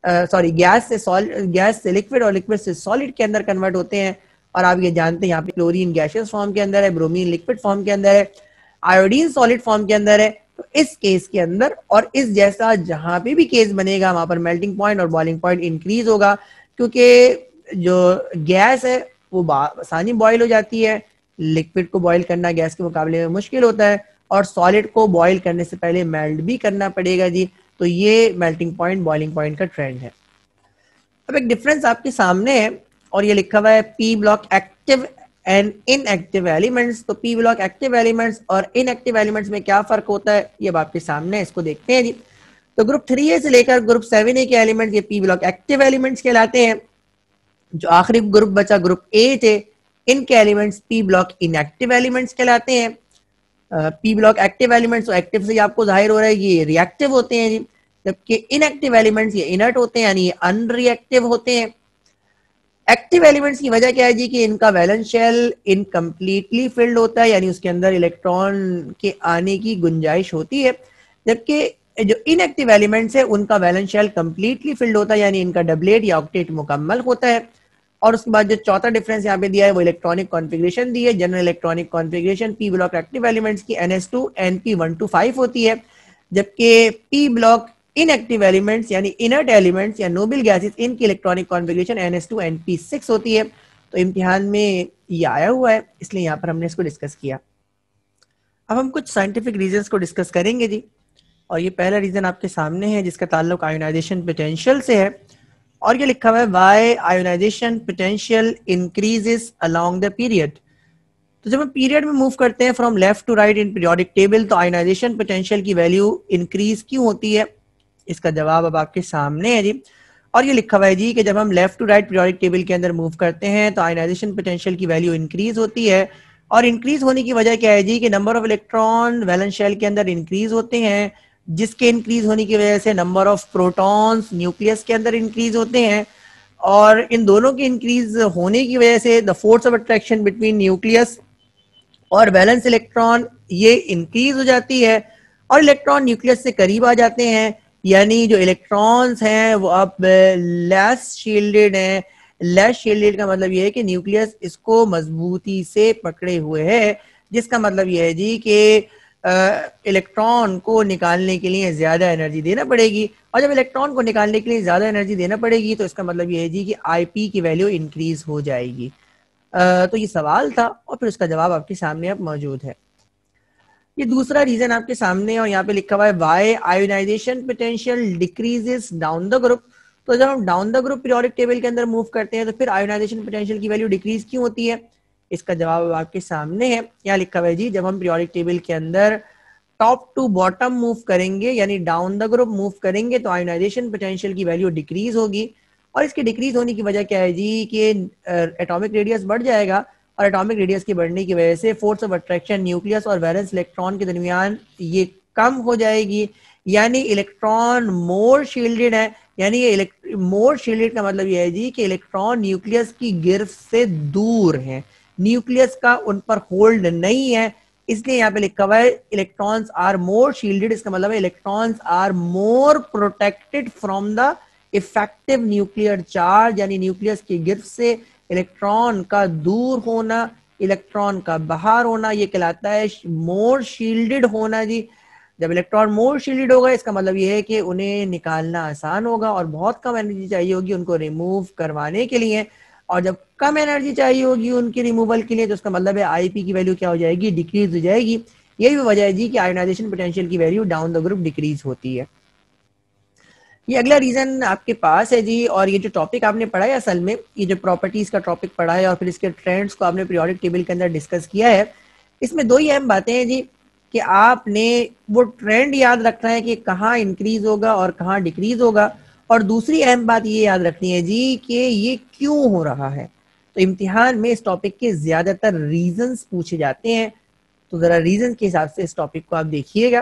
गैस से लिक्विड और लिक्विड से सॉलिड के अंदर कन्वर्ट होते हैं। और आप ये जानते हैं यहाँ पे क्लोरीन गैसियस फॉर्म के अंदर है, ब्रोमीन लिक्विड फॉर्म के अंदर है, आयोडीन सॉलिड फॉर्म के अंदर है। तो इस केस के अंदर और इस जैसा जहां पे भी केस बनेगा वहां पर मेल्टिंग पॉइंट और बॉइलिंग पॉइंट इंक्रीज होगा, क्योंकि जो गैस है वो आसानी बॉयल हो जाती है। लिक्विड को बॉयल करना गैस के मुकाबले में मुश्किल होता है, और सॉलिड को बॉयल करने से पहले मेल्ट भी करना पड़ेगा जी। तो ये मेल्टिंग पॉइंट बॉइलिंग पॉइंट का ट्रेंड है। अब एक डिफरेंस आपके सामने है और ये लिखा हुआ है P block active and inactive elements. तो पी ब्लॉक एक्टिव एलिमेंट्स और इनएक्टिव एलिमेंट्स में क्या फर्क होता है ये अब आपके सामने है, इसको देखते हैं जी। तो ग्रुप 3A से लेकर ग्रुप 7A के एलिमेंट्स ये पी ब्लॉक एक्टिव एलिमेंट्स कहलाते हैं। जो आखिरी ग्रुप बचा ग्रुप ए थे, इनके elements P block inactive elements कहलाते हैं। पी ब्लॉक एक्टिव एलिमेंट्स, तो एक्टिव से आपको जाहिर हो रहा है कि ये रिएक्टिव होते हैं जी, जबकि इनएक्टिव एलिमेंट्स ये इनर्ट होते हैं, यानी ये अनरिएक्टिव होते हैं। एक्टिव एलिमेंट्स की वजह क्या है जी कि इनका वैलेंस शेल इनकम्प्लीटली फिल्ड होता है, यानी उसके अंदर इलेक्ट्रॉन के आने की गुंजाइश होती है, जबकि जो इनएक्टिव एलिमेंट्स है उनका वैलेंस शेल कंप्लीटली फिल्ड होता है, यानी इनका डबलेट या ऑक्टेट मुकम्मल होता है। और उसके बाद जो चौथा डिफरेंस यहाँ पे दिया है वो इलेक्ट्रॉनिक कॉन्फ़िगरेशन दी है। General electronic configuration P block active elements की NS2 NP125 होती है, जबकि पी ब्लॉक इनएक्टिव एलिमेंट्स यानी इनर्ट एलिमेंट्स या नोबल गैसेस इनकी इलेक्ट्रॉनिक कॉन्फ़िगरेशन NS2 NP6 होती है। तो इम्तिहान में ये आया हुआ है, इसलिए यहाँ पर हमने इसको डिस्कस किया। अब हम कुछ साइंटिफिक रीजंस को डिस्कस करेंगे जी, और ये पहला रीजन आपके सामने है जिसका ताल्लुक आयोनाइजेशन पोटेंशियल से है, और ये लिखा हुआ है why ionization potential increases along the period. तो जब हम पीरियड में मूव करते हैं from left to right in periodic table, तो आयोनाइजेशन पोटेंशियल की वैल्यू इंक्रीज क्यों होती है, इसका जवाब अब आपके सामने है जी। और ये लिखा हुआ है जी कि जब हम left to right periodic table के अंदर मूव करते हैं तो आयोनाइजेशन पोटेंशियल की वैल्यू इंक्रीज होती है, और इंक्रीज होने की वजह क्या है जी कि number of electron valence shell के अंदर इंक्रीज होते हैं, जिसके इंक्रीज होने की वजह से नंबर ऑफ प्रोटॉन्स न्यूक्लियस के अंदर इंक्रीज होते हैं, और इन दोनों के इंक्रीज होने की वजह से the force of attraction between nucleus और वैलेंस इलेक्ट्रॉन ये इंक्रीज हो जाती है, और इलेक्ट्रॉन न्यूक्लियस से करीब आ जाते हैं, यानी जो इलेक्ट्रॉन्स हैं वो अब लेस शील्डेड हैं। लेस शील्डेड का मतलब ये है कि न्यूक्लियस इसको मजबूती से पकड़े हुए है, जिसका मतलब ये है जी कि इलेक्ट्रॉन को निकालने के लिए ज्यादा एनर्जी देना पड़ेगी, और जब इलेक्ट्रॉन को निकालने के लिए ज्यादा एनर्जी देना पड़ेगी तो इसका मतलब ये है जी कि आईपी की वैल्यू इंक्रीज हो जाएगी। तो ये सवाल था और फिर उसका जवाब आपके सामने अब मौजूद है। ये दूसरा रीजन आपके सामने, और यहाँ पे लिखा हुआ है why ionization potential decreases down the group. तो जब हम down the group periodic table के अंदर मूव करते हैं तो फिर आयोनाइजेशन पोटेंशियल की वैल्यू डिक्रीज क्यों होती है, इसका जवाब आपके सामने है। यहाँ लिखा हुआ है जी जब हम पीरियोडिक टेबल के अंदर टॉप टू बॉटम मूव करेंगे यानी डाउन द ग्रुप मूव करेंगे तो आयोनाइजेशन पोटेंशियल की वैल्यू डिक्रीज होगी। और इसके डिक्रीज होने की वजह क्या है जी कि एटॉमिक रेडियस बढ़ जाएगा और एटॉमिक रेडियस के बढ़ने की वजह से फोर्स ऑफ अट्रैक्शन न्यूक्लियस और वैलेंस इलेक्ट्रॉन के दरमियान ये कम हो जाएगी, यानी इलेक्ट्रॉन मोर शील्डेड है। यानी ये मोर शील्डेड का मतलब ये है जी कि इलेक्ट्रॉन न्यूक्लियस की गिरफ्त से दूर है, न्यूक्लियस का उन पर होल्ड नहीं है, इसलिए यहाँ पे लिखा हुआ है इलेक्ट्रॉन्स आर मोर शील्डेड। इसका मतलब है electrons are more protected from the effective nuclear charge, यानी न्यूक्लियस की गिरफ्त से इलेक्ट्रॉन का दूर होना, इलेक्ट्रॉन का बाहर होना, ये कहलाता है मोर शील्डेड होना जी। जब इलेक्ट्रॉन मोर शील्डेड होगा इसका मतलब ये है कि उन्हें निकालना आसान होगा और बहुत कम एनर्जी चाहिए होगी उनको रिमूव करवाने के लिए। और जब कम एनर्जी चाहिए होगी उनके रिमूवल के लिए तो उसका मतलब है आईपी की वैल्यू क्या हो जाएगी, डिक्रीज हो जाएगी। यही वजह है जी कि आयोनाइजेशन पोटेंशियल की value down the group decrease होती है। ये अगला रीजन आपके पास है जी। और ये जो टॉपिक आपने पढ़ा है असल में, ये जो प्रॉपर्टीज का टॉपिक पढ़ा है और फिर इसके ट्रेंड्स को आपने पीरियोडिक टेबल के अंदर डिस्कस किया है, इसमें दो ही अहम बातें हैं जी कि आपने वो ट्रेंड याद रखना है कि कहाँ इंक्रीज होगा और कहाँ डिक्रीज होगा, और दूसरी अहम बात ये याद रखनी है जी कि ये क्यों हो रहा है। तो इम्तिहान में इस टॉपिक के ज्यादातर रीजंस पूछे जाते हैं, तो जरा रीजन के हिसाब से इस टॉपिक को आप देखिएगा।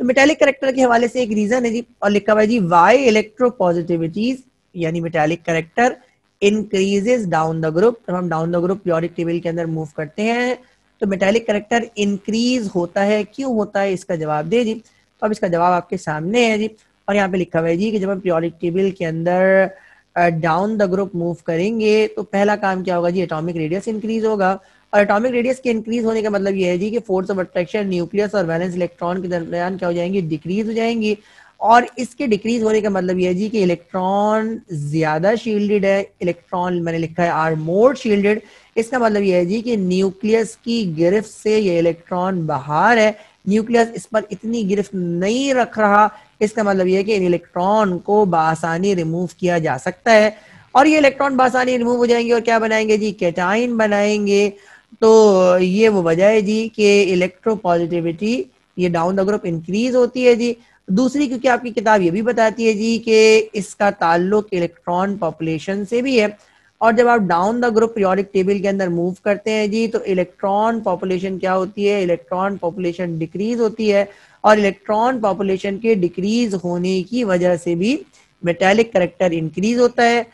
तो मेटालिक करेक्टर के हवाले से एक रीजन है जी, और लिखा हुआ है जी वाई इलेक्ट्रोपॉजिटिविटीज यानी metallic character increases down the group. जब हम down the group periodic table के अंदर मूव करते हैं तो मेटालिक करेक्टर इंक्रीज होता है, क्यों होता है इसका जवाब दे जी। तो अब इसका जवाब आपके सामने है जी, और यहाँ पे लिखा हुआ है जी कि जब हम पीरियोडिक टेबल के अंदर डाउन द ग्रुप मूव करेंगे तो पहला काम क्या होगा जी, एटॉमिक रेडियस इंक्रीज होगा। और एटॉमिक रेडियस के इंक्रीज होने का मतलब ये है जी कि फोर्स ऑफ अट्रैक्शन न्यूक्लियस और वैलेंस इलेक्ट्रॉन के दरमियान क्या हो जाएंगी, डिक्रीज हो जाएंगी। और इसके डिक्रीज होने का मतलब ये है जी कि इलेक्ट्रॉन ज्यादा शील्डेड है, इलेक्ट्रॉन मैंने लिखा है आर मोर शील्डेड। इसका मतलब ये है जी कि न्यूक्लियस की गिरफ्त से ये इलेक्ट्रॉन बाहर है, न्यूक्लियस इस पर इतनी गिरफ्त नहीं रख रहा। इसका मतलब ये है कि इन इलेक्ट्रॉन को बासानी रिमूव किया जा सकता है, और ये इलेक्ट्रॉन बासानी रिमूव हो जाएंगे और क्या बनाएंगे जी, कैटाइन बनाएंगे। तो ये वो वजह है जी कि इलेक्ट्रोपॉजिटिविटी ये डाउन द ग्रुप इंक्रीज होती है जी। दूसरी क्योंकि आपकी किताब ये भी बताती है जी कि इसका ताल्लुक इलेक्ट्रॉन पॉपुलेशन से भी है, और जब आप down the group periodic table के अंदर मूव करते हैं जी तो इलेक्ट्रॉन पॉपुलेशन क्या होती है, इलेक्ट्रॉन पॉपुलेशन डिक्रीज होती है, और इलेक्ट्रॉन पॉपुलेशन के डिक्रीज होने की वजह से भी मेटालिक करेक्टर इंक्रीज होता है।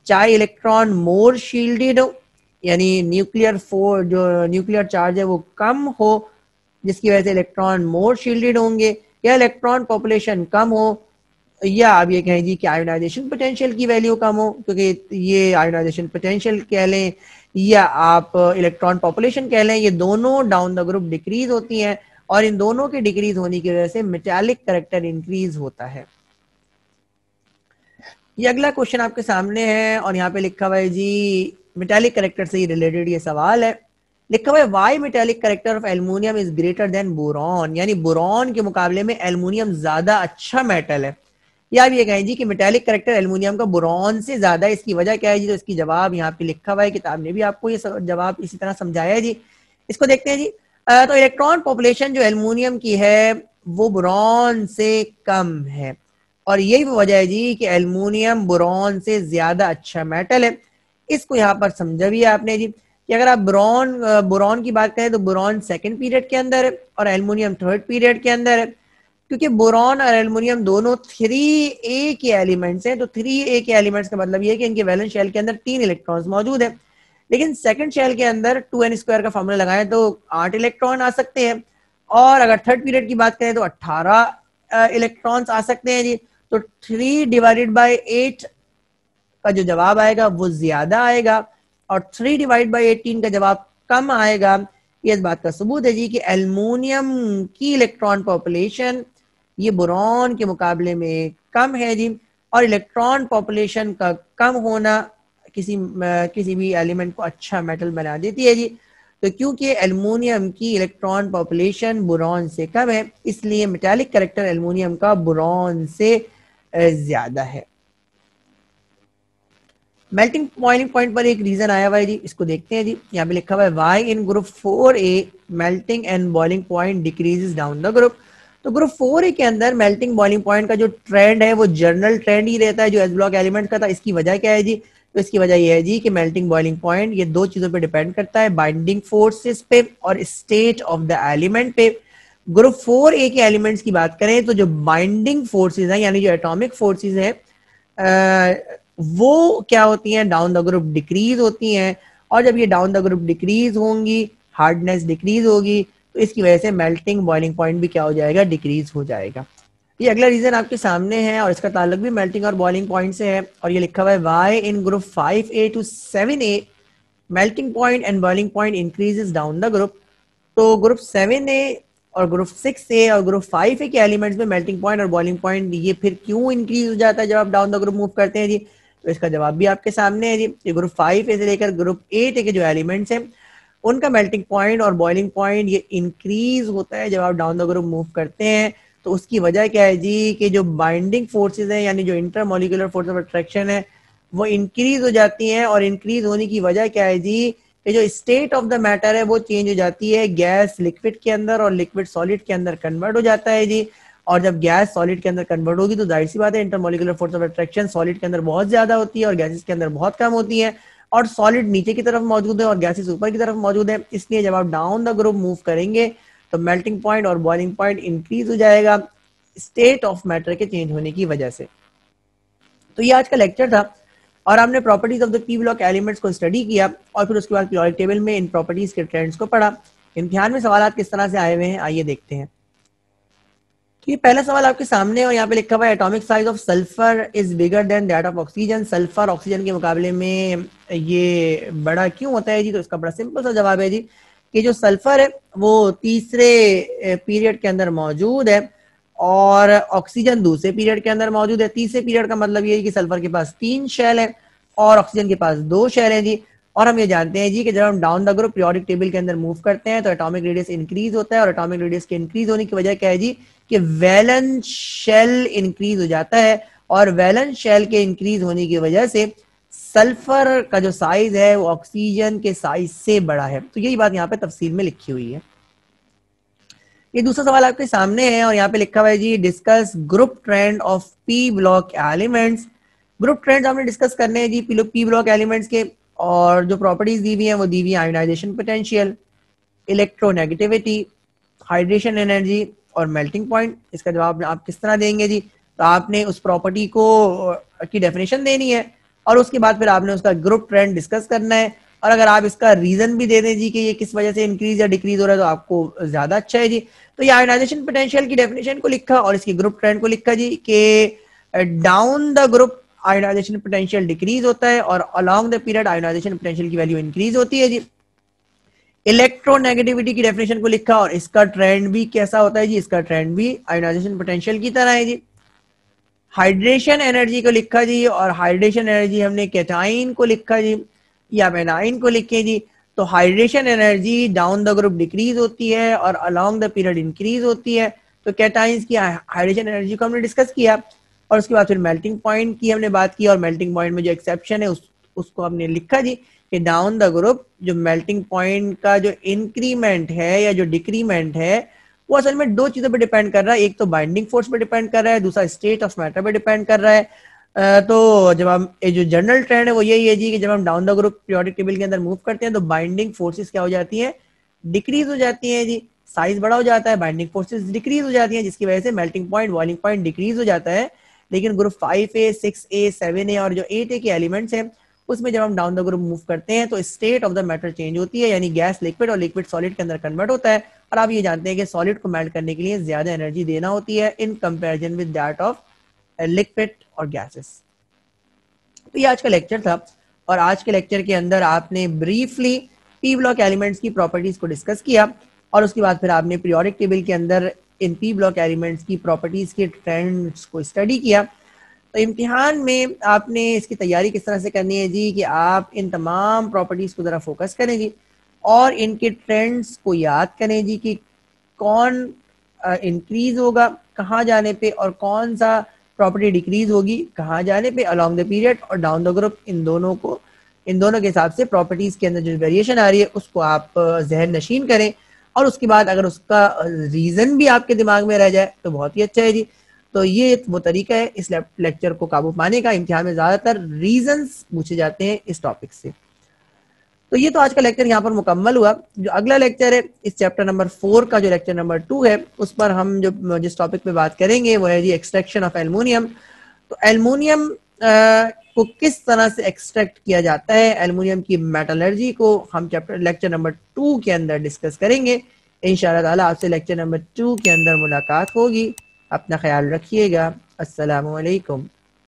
चाहे इलेक्ट्रॉन मोर शील्डेड हो यानी न्यूक्लियर फोर्स जो न्यूक्लियर चार्ज है वो कम हो जिसकी वजह से इलेक्ट्रॉन मोर शील्डेड होंगे, या इलेक्ट्रॉन पॉपुलेशन कम हो, या आप ये कहें जी कि आयोनाइजेशन पोटेंशियल की वैल्यू कम हो, क्योंकि ये आयोनाइजेशन पोटेंशियल कह लें या आप इलेक्ट्रॉन पॉपुलेशन कह लें, ये दोनों डाउन द ग्रुप डिक्रीज होती हैं, और इन दोनों के डिक्रीज होने की वजह से मेटालिक करेक्टर इंक्रीज होता है। ये अगला क्वेश्चन आपके सामने है और यहाँ पे लिखा हुआ है जी मेटालिक करेक्टर से ही रिलेटेड ये सवाल है। लिखा हुआ है why metallic character of aluminium is greater than boron, यानी बोरॉन के मुकाबले में एल्युमिनियम ज्यादा अच्छा मेटल है। या आप ये कहें जी कि मेटालिक करेक्टर एल्युमिनियम का बोरॉन से ज्यादा है, इसकी वजह क्या है जी। तो इसकी जवाब यहाँ पे लिखा हुआ है, किताब ने भी आपको ये जवाब इसी तरह समझाया है जी। इसको देखते हैं जी। तो इलेक्ट्रॉन पॉपुलेशन जो एल्युमिनियम की है वो बोरॉन से कम है, और यही वो वजह है जी कि एल्युमिनियम बोरॉन से ज्यादा अच्छा मेटल है। इसको यहाँ पर समझा भी है आपने जी कि अगर आप बोरॉन की बात करें तो बोरॉन सेकंड पीरियड के अंदर है और एल्युमिनियम थर्ड पीरियड के अंदर है, क्योंकि बोरॉन और एल्युमिनियम दोनों 3a के एलिमेंट्स हैं। तो 3a के एलिमेंट्स का मतलब ये है कि इनके वैलेंस शेल के अंदर 3 इलेक्ट्रॉन्स मौजूद है, लेकिन सेकंड शेल के अंदर 2n² का फॉर्मूला लगाएं तो 8 इलेक्ट्रॉन आ सकते हैं, और अगर थर्ड पीरियड की बात करें तो 18 इलेक्ट्रॉन्स आ सकते हैं जी। तो 3 डिवाइडेड बाई 8 का जो जवाब आएगा वो ज्यादा आएगा, और 3 डिवाइड बाई 18 का जवाब कम आएगा। ये इस बात का सबूत है जी कि एल्युमिनियम की इलेक्ट्रॉन पॉपुलेशन ये बोरॉन के मुकाबले में कम है जी, और इलेक्ट्रॉन पॉपुलेशन का कम होना किसी भी एलिमेंट को अच्छा मेटल बना देती है जी। तो क्योंकि एल्युमिनियम की इलेक्ट्रॉन पॉपुलेशन बोरॉन से कम है इसलिए मेटालिक कैरेक्टर एल्युमिनियम का बोरॉन से ज्यादा है। मेल्टिंग बॉइलिंग पॉइंट पर एक रीजन आया हुआ है जी, इसको देखते हैं जी। यहाँ पे लिखा हुआ है why in group 4a melting and boiling point decreases down the group. तो ग्रुप 4A के अंदर मेल्टिंग बॉइलिंग पॉइंट का जो ट्रेंड है वो जनरल ट्रेंड ही रहता है जो एस ब्लॉक एलिमेंट का था। इसकी वजह क्या है जी? तो इसकी वजह ये है जी कि मेल्टिंग बॉइलिंग पॉइंट ये दो चीजों पे डिपेंड करता है, बाइंडिंग फोर्सेस पे और स्टेट ऑफ द एलिमेंट पे। ग्रुप 4A के एलिमेंट्स की बात करें तो जो बाइंडिंग फोर्सेस हैं यानी जो एटॉमिक फोर्सेस हैं वो क्या होती हैं? डाउन द ग्रुप डिक्रीज होती हैं, और जब ये डाउन द ग्रुप डिक्रीज होंगी, हार्डनेस डिक्रीज होगी, तो इसकी वजह से मेल्टिंग बॉइलिंग पॉइंट भी क्या हो जाएगा? डिक्रीज हो जाएगा। ये अगला रीजन आपके सामने है और इसका ताल्लुक भी मेल्टिंग और बॉइलिंग पॉइंट से है, और ये लिखा हुआ है why in group 5A to 7A melting point and boiling point increases down the group. तो ग्रुप 7A और ग्रुप 6A और ग्रुप 5A के एलिमेंट्स में मेल्टिंग पॉइंट और बॉइलिंग पॉइंट ये फिर क्यों इंक्रीज हो जाता है जब आप डाउन द ग्रुप मूव करते हैं जी? तो इसका जवाब भी आपके सामने है जी। ये ग्रुप 5A से लेकर ग्रुप 8A के जो एलिमेंट्स हैं उनका मेल्टिंग पॉइंट और बॉइलिंग पॉइंट ये इंक्रीज होता है जब आप डाउन द ग्रुप मूव करते हैं। तो उसकी वजह क्या है जी? कि जो बाइंडिंग फोर्सेस हैं यानी जो इंटरमोलिकुलर फोर्स ऑफ अट्रैक्शन है वो इंक्रीज हो जाती हैं, और इंक्रीज होने की वजह क्या है जी? कि जो स्टेट ऑफ द मैटर है वो चेंज हो जाती है, गैस लिक्विड के अंदर और लिक्विड सॉलिड के अंदर कन्वर्ट हो जाता है जी। और जब गैस सॉलिड के अंदर कन्वर्ट होगी तो जाहिर सी बात है intermolecular force of attraction solid के अंदर बहुत ज्यादा होती है और गैसेस के अंदर बहुत कम होती है, और सॉलिड नीचे की तरफ मौजूद है और गैसेस ऊपर की तरफ मौजूद है। इसलिए जब आप डाउन द ग्रुप मूव करेंगे तो मेल्टिंग पॉइंट और बॉइलिंग पॉइंट इंक्रीज हो जाएगा स्टेट ऑफ मैटर के चेंज होने की वजह से। तो ये आज का लेक्चर था और हमने properties of the P block elements को स्टडी किया और फिर उसके बाद पीरियोडिक टेबल में इन प्रॉपर्टीज के ट्रेंड्स को पढ़ा। इम्तिहान में सवाल किस तरह से आए हुए हैं आइए देखते हैं। तो ये पहला सवाल आपके सामने और यहाँ पे लिखा हुआ है atomic size of sulphur is bigger than that of oxygen. Sulphur oxygen के मुकाबले में ये बड़ा क्यों होता है जी? तो इसका बड़ा सिंपल सा जवाब है जी कि जो सल्फर है वो तीसरे पीरियड के अंदर मौजूद है और ऑक्सीजन दूसरे पीरियड के अंदर मौजूद है। तीसरे पीरियड का मतलब ये है कि सल्फर के पास 3 शेल है और ऑक्सीजन के पास 2 शेल है जी। और हम ये जानते हैं जी कि जब हम down the group periodic table के अंदर मूव करते हैं तो एटॉमिक रेडियस इंक्रीज होता है, और एटॉमिक रेडियस के इंक्रीज होने की वजह क्या है जी? कि वैलेंस शेल इंक्रीज हो जाता है, और वैलेंस शेल के इंक्रीज होने की वजह से सल्फर का जो साइज है वो ऑक्सीजन के साइज से बड़ा है। तो यही बात यहाँ पे तफसील में लिखी हुई है। ये दूसरा सवाल आपके सामने है और यहाँ पे लिखा हुआ है जी discuss group trend of P block elements. Group trend हमने डिस्कस करने हैं जी पी ब्लॉक एलिमेंट्स के, और जो प्रॉपर्टीज दी हुई हैं वो दी हुई है ionization potential, electronegativity, hydration energy और मेल्टिंग पॉइंट। इसका जवाब आप किस तरह देंगे जी? तो आपने उस प्रॉपर्टी को की डेफिनेशन देनी है और उसके बाद फिर आपने उसका ग्रुप ट्रेंड डिस्कस करना है, और अगर आप इसका रीजन भी दे दें जी कि ये किस वजह से इंक्रीज या डिक्रीज हो रहा है तो आपको ज्यादा अच्छा है जी। तो ये आयोनाइजेशन पोटेंशियल की डेफिनेशन को लिखा और इसकी ग्रुप ट्रेंड को लिखा जी कि down the group ionization potential decrease होता है और along the period ionization potential की वैल्यू इंक्रीज होती है जी। इलेक्ट्रोनेगेटिविटी की डेफिनेशन को लिखा और इसका ट्रेंड भी कैसा होता है जी? इसका ट्रेंड भी आयोनाइजेशन पोटेंशियल की तरह है जी। हाइड्रेशन एनर्जी को लिखा जी, और हाइड्रेशन एनर्जी हमने कैटाइन को लिखा जी या एनाइन को लिखे जी। तो hydration energy down the group decrease होती है और अलोंग द पीरियड इंक्रीज होती है। तो कैटाइंस की हाइड्रेशन एनर्जी को हमने डिस्कस किया और उसके बाद फिर मेल्टिंग पॉइंट की हमने बात की, और मेल्टिंग पॉइंट में जो एक्सेप्शन है उसको हमने लिखा जी कि डाउन द ग्रुप जो मेल्टिंग पॉइंट का जो इंक्रीमेंट है या जो डिक्रीमेंट है वो असल में दो चीजों पे डिपेंड कर रहा है। एक तो बाइंडिंग फोर्स पे डिपेंड कर रहा है, दूसरा स्टेट ऑफ मैटर पे डिपेंड कर रहा है। तो जब हम जो जनरल ट्रेंड है वो यही है जी कि जब हम down the group periodic table के अंदर मूव करते हैं तो बाइंडिंग फोर्सेस क्या हो जाती है? डिक्रीज हो जाती है जी। साइज बड़ा हो जाता है, बाइंडिंग फोर्सेस डिक्रीज हो जाती है, जिसकी वजह से melting point boiling point decrease हो जाता है। लेकिन ग्रुप 5A 6A 7A और जो 8A के एलिमेंट्स हैं उसमें जब हम डाउन द ग्रुप मूव करते हैं तो state of the matter change होती है, यानी गैस लिक्विड और लिक्विड सॉलिड के अंदर कन्वर्ट होता है। और आप ये जानते हैं कि सॉलिड को मेल्ट करने के लिए ज्यादा एनर्जी देना होती है in comparison with that of liquid और गैसेस। तो ये आज का लेक्चर था और आज के लेक्चर के अंदर आपने ब्रीफली पी ब्लॉक एलिमेंट्स की प्रॉपर्टीज को डिस्कस किया और उसके बाद फिर आपने पीरियोडिक टेबल के अंदर इन पी ब्लॉक एलिमेंट्स की प्रॉपर्टीज के ट्रेंड्स को स्टडी किया। तो इम्तिहान में आपने इसकी तैयारी किस तरह से करनी है जी कि आप इन तमाम प्रॉपर्टीज को जरा फोकस करें जी और इनके ट्रेंड्स को याद करें जी कि कौन इंक्रीज होगा कहाँ जाने पे और कौन सा प्रॉपर्टी डिक्रीज होगी कहाँ जाने पे अलोंग द पीरियड और डाउन द ग्रुप। इन दोनों के हिसाब से प्रॉपर्टीज के अंदर जो वेरिएशन आ रही है उसको आप जहन नशीन करें और उसके बाद अगर उसका रीज़न भी आपके दिमाग में रह जाए तो बहुत ही अच्छा है जी। तो ये वो तरीका है इस लेक्चर को काबू पाने का। इम्तिहान में ज़्यादातर रीजंस पूछे जाते हैं इस टॉपिक से। तो ये तो आज का लेक्चर यहाँ पर मुकम्मल हुआ। जो अगला लेक्चर है इस चैप्टर नंबर 4 का, जो लेक्चर नंबर 2 है, उस पर हम जो जिस टॉपिक पे बात करेंगे वो है जी एक्सट्रैक्शन ऑफ एल्युमिनियम। तो एल्युमिनियम को किस तरह से एक्सट्रैक्ट किया जाता है, एल्युमिनियम की मेटलर्जी को हम चैप्टर लेक्चर नंबर 2 के अंदर डिस्कस करेंगे। इंशाअल्लाह ताला आपसे लेक्चर नंबर 2 के अंदर मुलाकात होगी। अपना ख्याल रखिएगा। अस्सलामु अलैकुम।